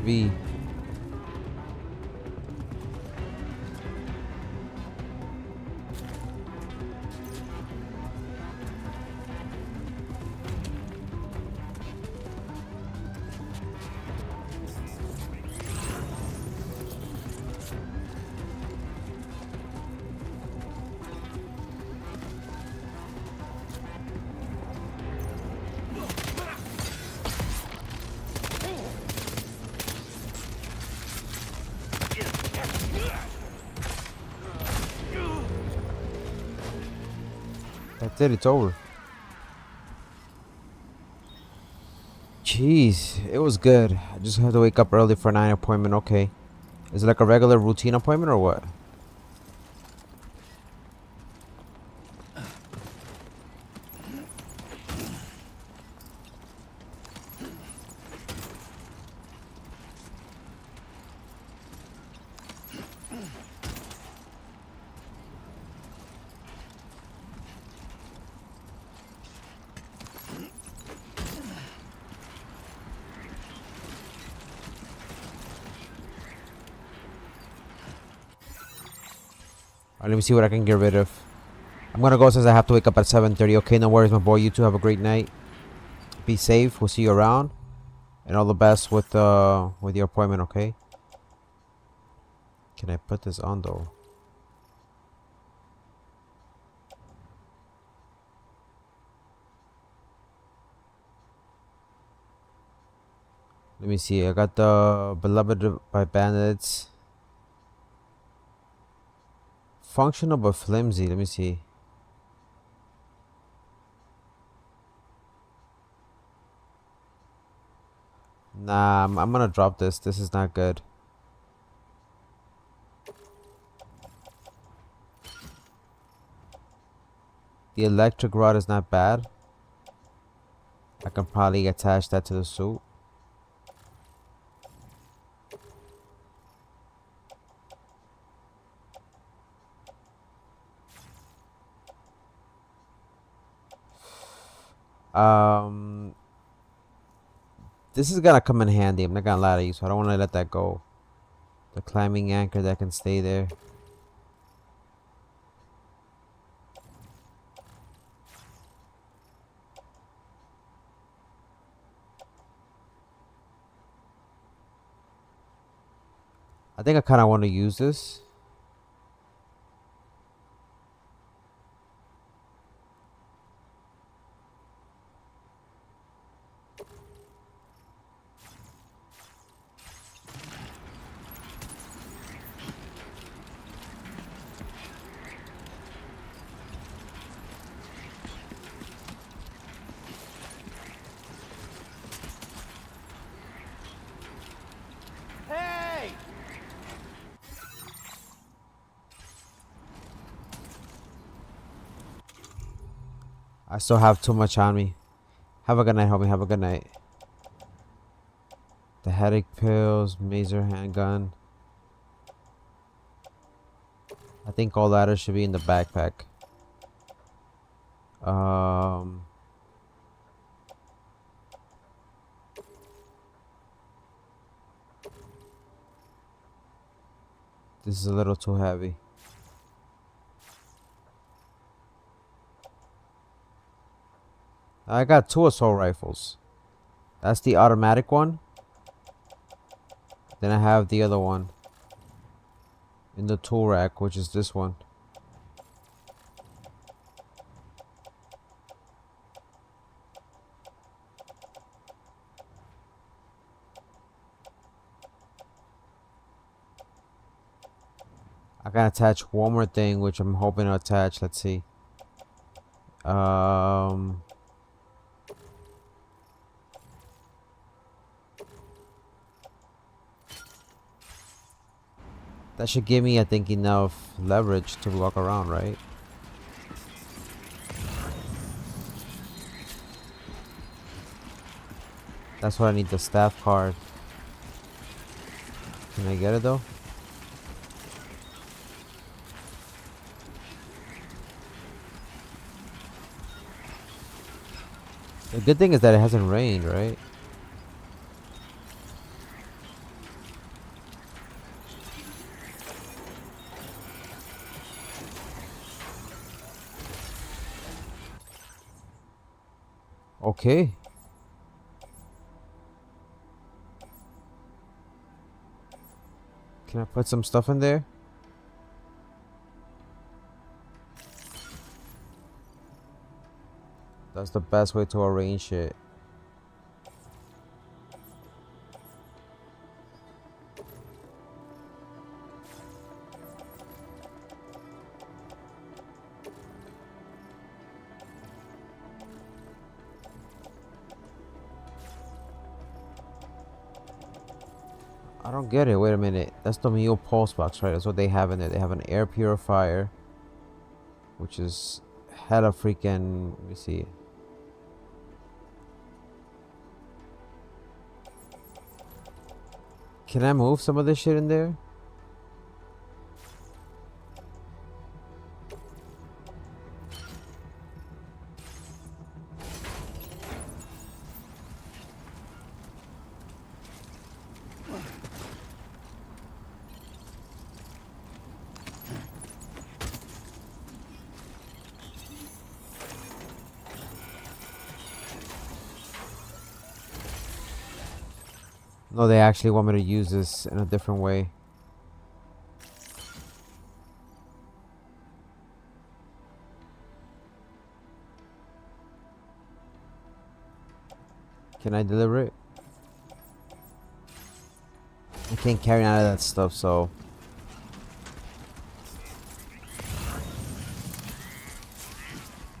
Maybe. That's it, it's over. Jeez, it was good. I just had to wake up early for a 9 appointment. Okay. Is it like a regular routine appointment or what? Alright, let me see what I can get rid of. I'm gonna go since I have to wake up at 7:30. Okay, no worries, my boy. You two have a great night. Be safe. We'll see you around. And all the best with your appointment, okay? Can I put this on though? Let me see. I got the Beloved by Bandits. Functional but flimsy. Let me see. Nah, I'm gonna drop this. This is not good. The electric rod is not bad. I can probably attach that to the suit. Um, this is gonna come in handy. I'm not gonna lie to you, so I don't want to let that go. The climbing anchor that can stay there. I think I kind of want to use this. I still have too much on me. Have a good night, homie. Have a good night. The headache pills, mazer handgun. I think all that should be in the backpack. This is a little too heavy. I got 2 assault rifles. That's the automatic one. Then I have the other one in the tool rack, which is this one. I can attach one more thing, which I'm hoping to attach. Let's see. That should give me, I think, enough leverage to walk around, right? That's what I need, the staff card. Can I get it though? The good thing is that it hasn't rained, right? Okay. Can I put some stuff in there? That's the best way to arrange it. I don't get it. Wait a minute. That's the Mio Pulse box, right? That's what they have in there. They have an air purifier, which is hella freaking. Let me see. Can I move some of this shit in there? No, they actually want me to use this in a different way. Can I deliver it? I can't carry none of that stuff, so...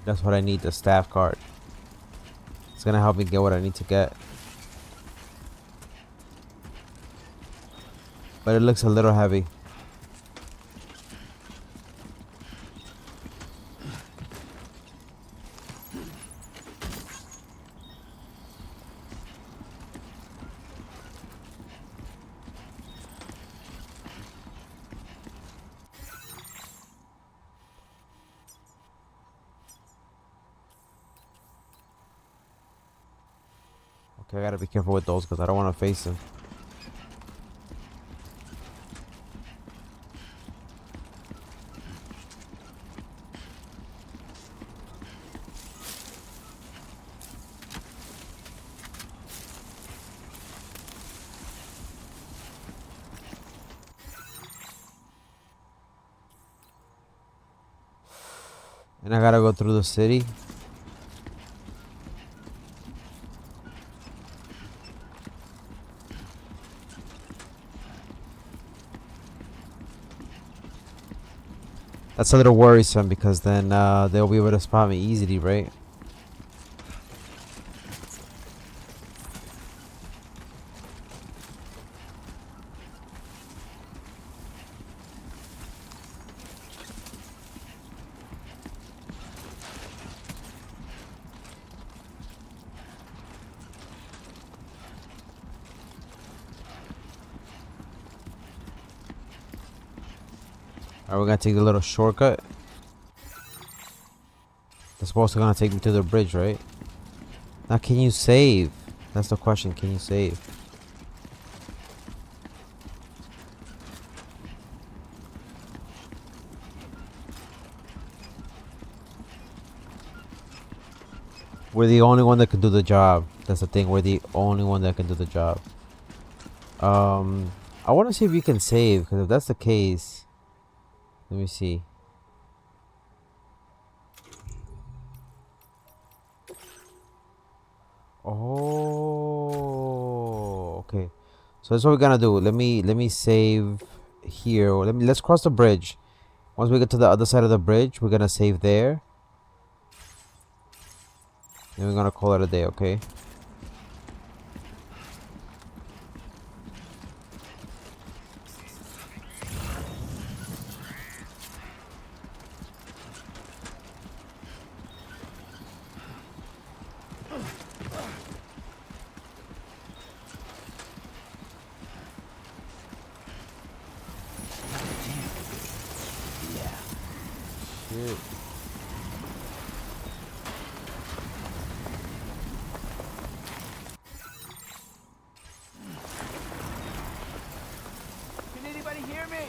That's what I need, the staff card. It's gonna help me get what I need to get. But it looks a little heavy. Okay, I gotta be careful with those because I don't want to face them. And I gotta go through the city. That's a little worrisome because then they'll be able to spot me easily, right? Are we gonna take the little shortcut? That's supposed to gonna take me to the bridge, right? Now, can you save? That's the question. Can you save? We're the only one that can do the job. That's the thing. We're the only one that can do the job. I want to see if you can save, because if that's the case, let me see. Oh, okay. So that's what we're gonna do. Let me save here. Or let's cross the bridge. Once we get to the other side of the bridge, we're gonna save there. And we're gonna call it a day, okay? Shit. Can anybody hear me?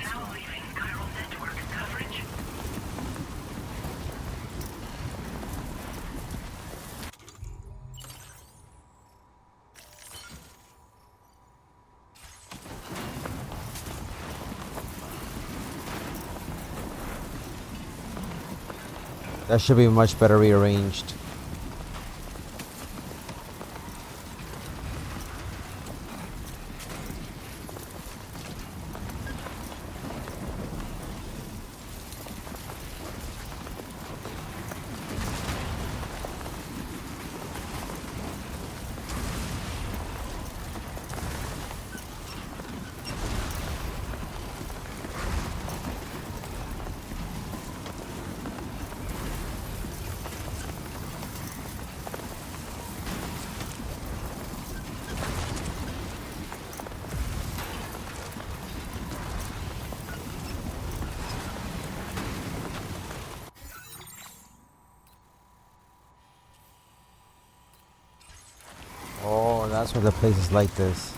Now leaving chiral network coverage. That should be much better rearranged. Oh, that's why the place is like this.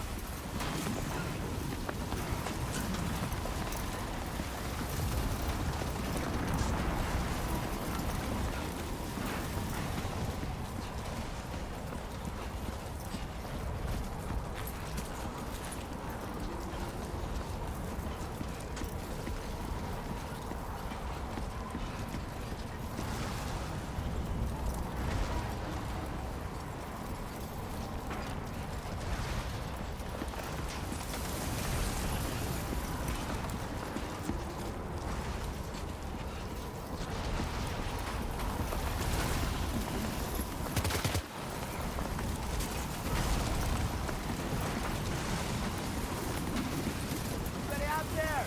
Anybody out there?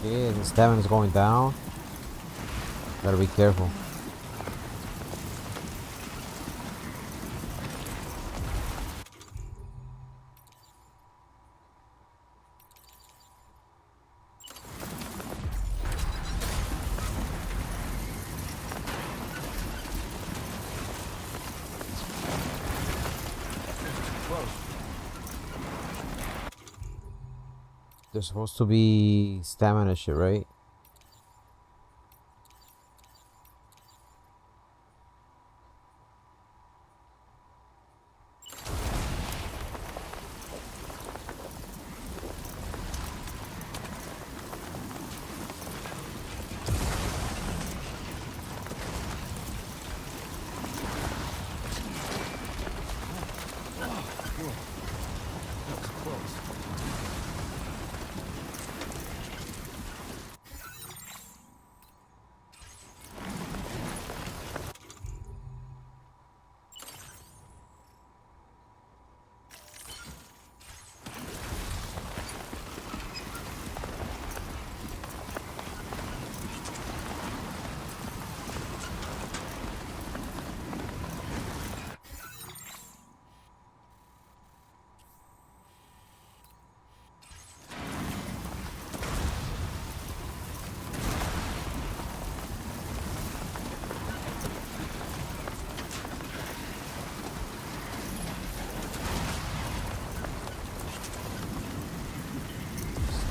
Shit, the stamina's going down. Gotta be careful. There's supposed to be stamina shit, right?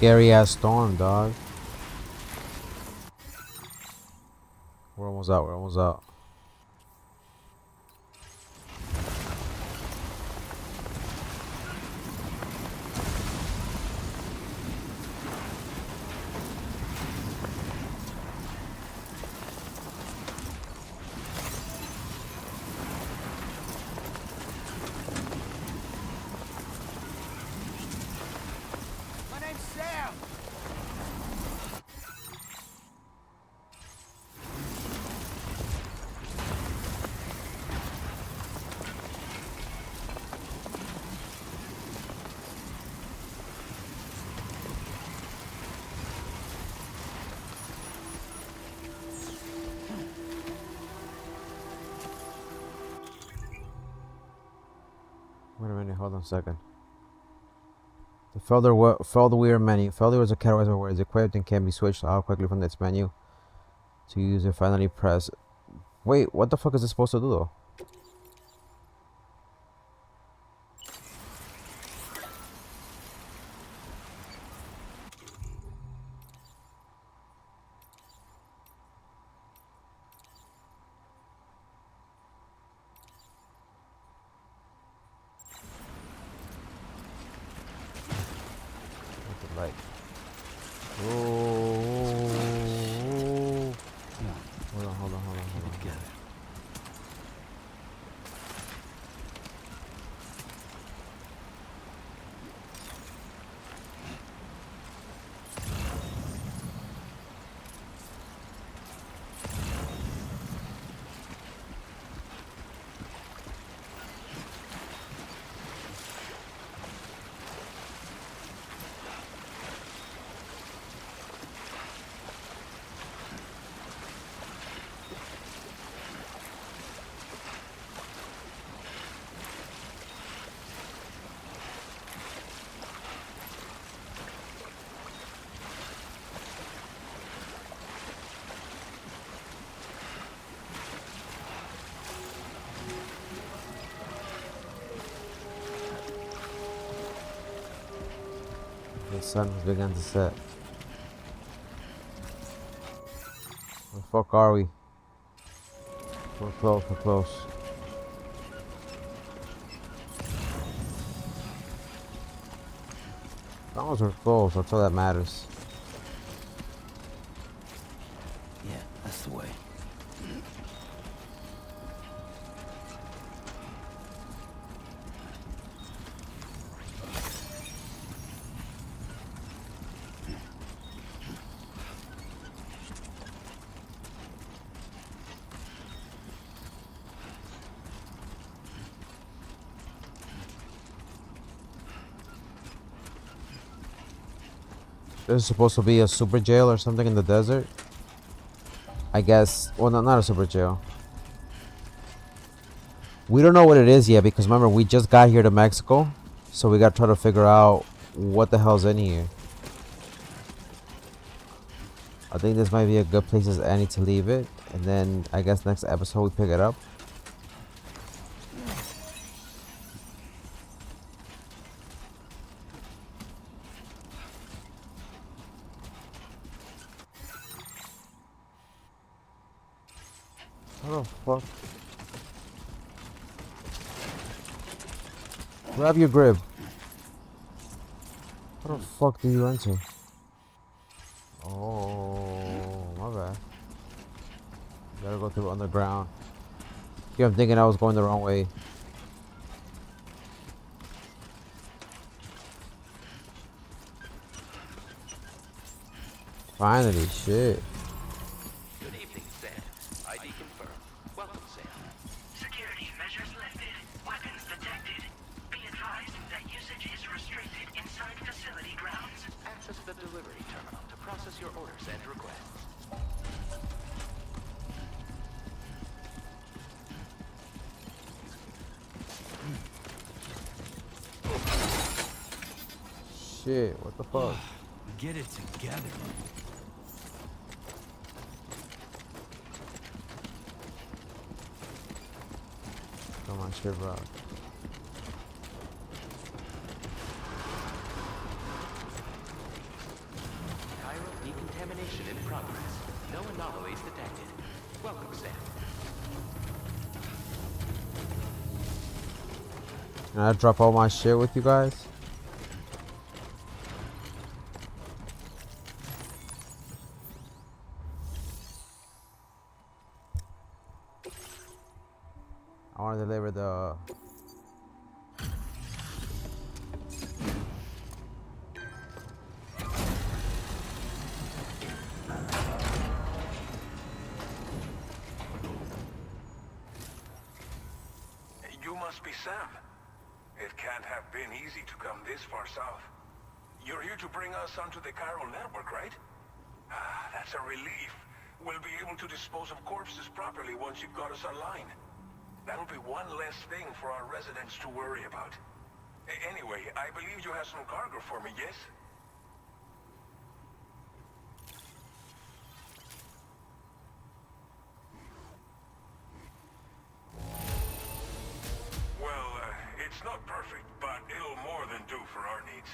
scary ass storm, dog. We're almost out. We're almost out. My name's Sam. Wait a minute, hold on a second. The folder weird menu. Folder is a category where it's equipped and can be switched out quickly from this menu. To use it, finally press. Wait, what the fuck is this supposed to do though? Like, oh, hold on. Get it. The sun has begun to set. Where the fuck are we? We're close, we're close. As long as we're close, that's all that matters. Yeah, that's the way. This is supposed to be a super jail or something in the desert. I guess. Well, no, not a super jail. We don't know what it is yet because remember, we just got here to Mexico. So we gotta try to figure out what the hell's in here. I think this might be a good place as any to leave it. And then I guess next episode we pick it up. What the fuck? Grab your grip. What the fuck do you enter? Oh, my bad. Gotta go through underground. Yeah, I'm thinking I was going the wrong way. Finally, shit. Good evening, Sam. ID confirmed. Welcome, Sam. Security measures lifted. Weapons detected. Be advised that usage is restricted inside facility grounds. Access the delivery terminal to process your orders and requests. Shit, what the fuck? Get it together. Come on, shit, bro. progress. No anomalies detected. Welcome, Sam. Can I drop all my shit with you guys? I want to deliver the... You must be Sam. It can't have been easy to come this far south. You're here to bring us onto the chiral network, right? Ah, that's a relief. We'll be able to dispose of corpses properly once you've got us online. That'll be one less thing for our residents to worry about. Anyway, I believe you have some cargo for me, yes? Well, it's not perfect, but it'll more than do for our needs.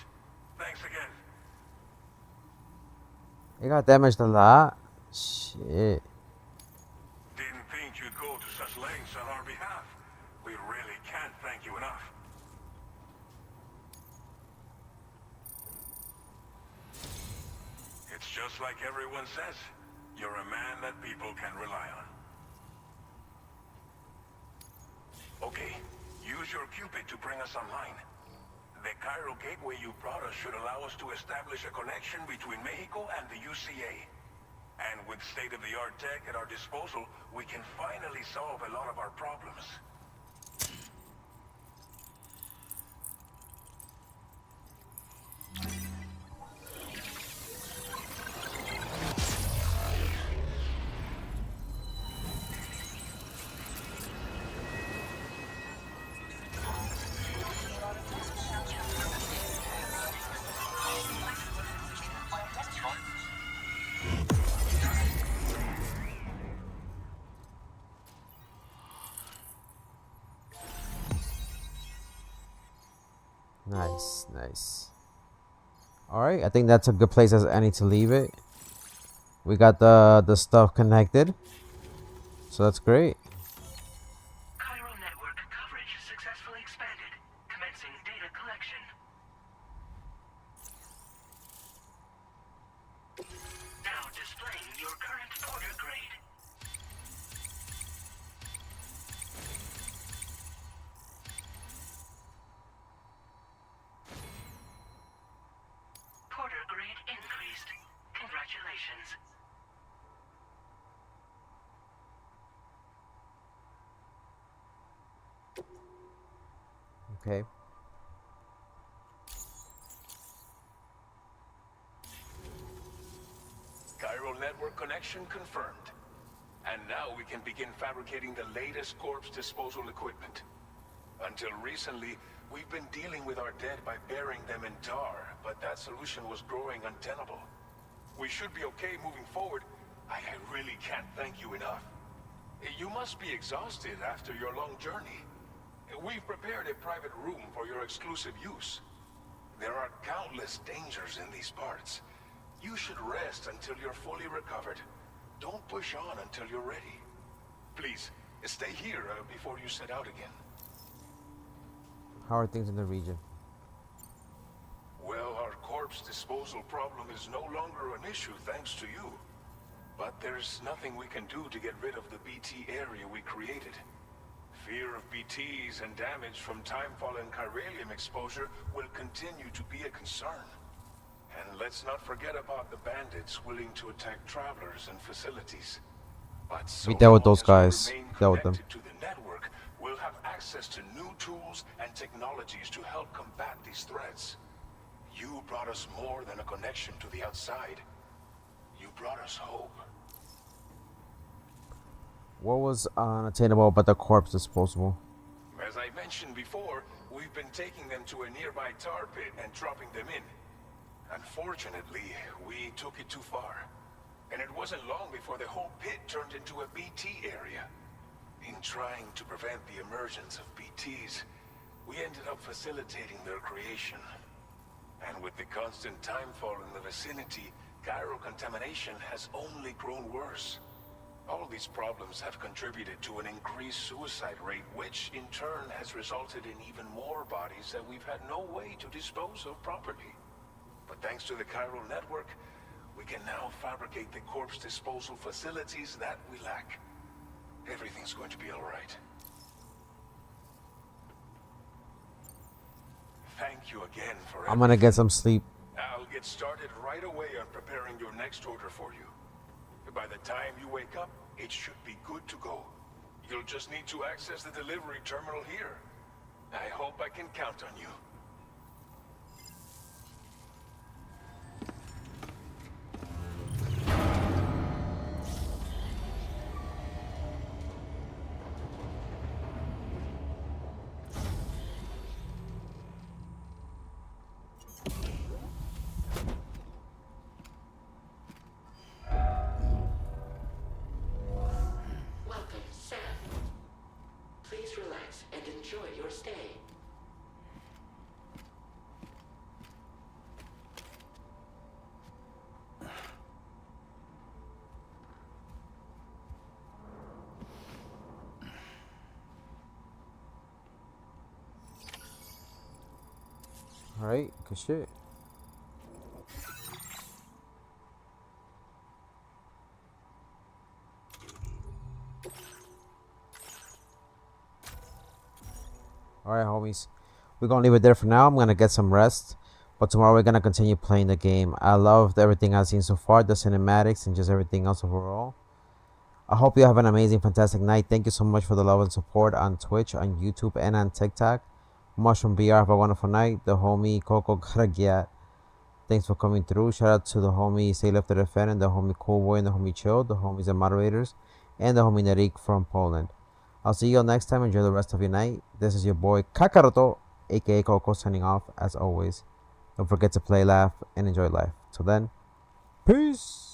Thanks again. It got damaged a lot. Shit. Didn't think you'd go to such lengths on our behalf. We really can't thank you enough. It's just like everyone says. You're a man that people can rely on. Okay, use your Cupid to bring us online. The chiral gateway you brought us should allow us to establish a connection between Mexico and the UCA. And with state-of-the-art tech at our disposal, we can finally solve a lot of our problems. Nice, nice. Alright, I think that's a good place as any to leave it. We got the stuff connected. So that's great. Chiral network coverage successfully expanded. Commencing data collection. Now displaying your current order grade. Porter grade increased. Congratulations. Okay. Chiral network connection confirmed. And now we can begin fabricating the latest corpse disposal equipment. Until recently, we've been dealing with our dead by burying them in tar, but that solution was growing untenable. We should be okay moving forward. I really can't thank you enough. You must be exhausted after your long journey. We've prepared a private room for your exclusive use. There are countless dangers in these parts. You should rest until you're fully recovered. Don't push on until you're ready. Please, stay here before you set out again. How are things in the region? Well, our corpse disposal problem is no longer an issue thanks to you. But there's nothing we can do to get rid of the BT area we created. Fear of BTs and damage from timefall and chiralium exposure will continue to be a concern. And let's not forget about the bandits willing to attack travelers and facilities. But so We dealt with long those as we guys. remain Dealt with them. connected to the network, we'll have access to new tools and technologies to help combat these threats. You brought us more than a connection to the outside. You brought us hope. What was unattainable about the corpse disposal? As I mentioned before, we've been taking them to a nearby tar pit and dropping them in. Unfortunately, we took it too far. And it wasn't long before the whole pit turned into a BT area. In trying to prevent the emergence of BTs, we ended up facilitating their creation. And with the constant timefall in the vicinity, Chiral contamination has only grown worse. All these problems have contributed to an increased suicide rate, which in turn has resulted in even more bodies that we've had no way to dispose of properly. But thanks to the chiral network, we can now fabricate the corpse disposal facilities that we lack. Everything's going to be all right. Thank you again for I'm gonna get some sleep. I'll get started right away on preparing your next order for you. By the time you wake up, it should be good to go. You'll just need to access the delivery terminal here. I hope I can count on you. Welcome, Sam. Please relax and enjoy your stay. Alright, good shit. Alright, homies. We're gonna leave it there for now. I'm gonna get some rest. But tomorrow we're gonna continue playing the game. I loved everything I've seen so far, the cinematics and just everything else overall. I hope you have an amazing, fantastic night. Thank you so much for the love and support on Twitch, on YouTube, and on TikTok. Mushroom BR, have a wonderful night. The homie Coco Karagiat, thanks for coming through. Shout out to the homie Stay Left to Defend, and the homie Cool Boy, and the homie Chill, the homies and moderators, and the homie Narik from Poland. I'll see you all next time. Enjoy the rest of your night. This is your boy Kakaroto, aka Coco, signing off as always. Don't forget to play, laugh, and enjoy life. Till then, peace.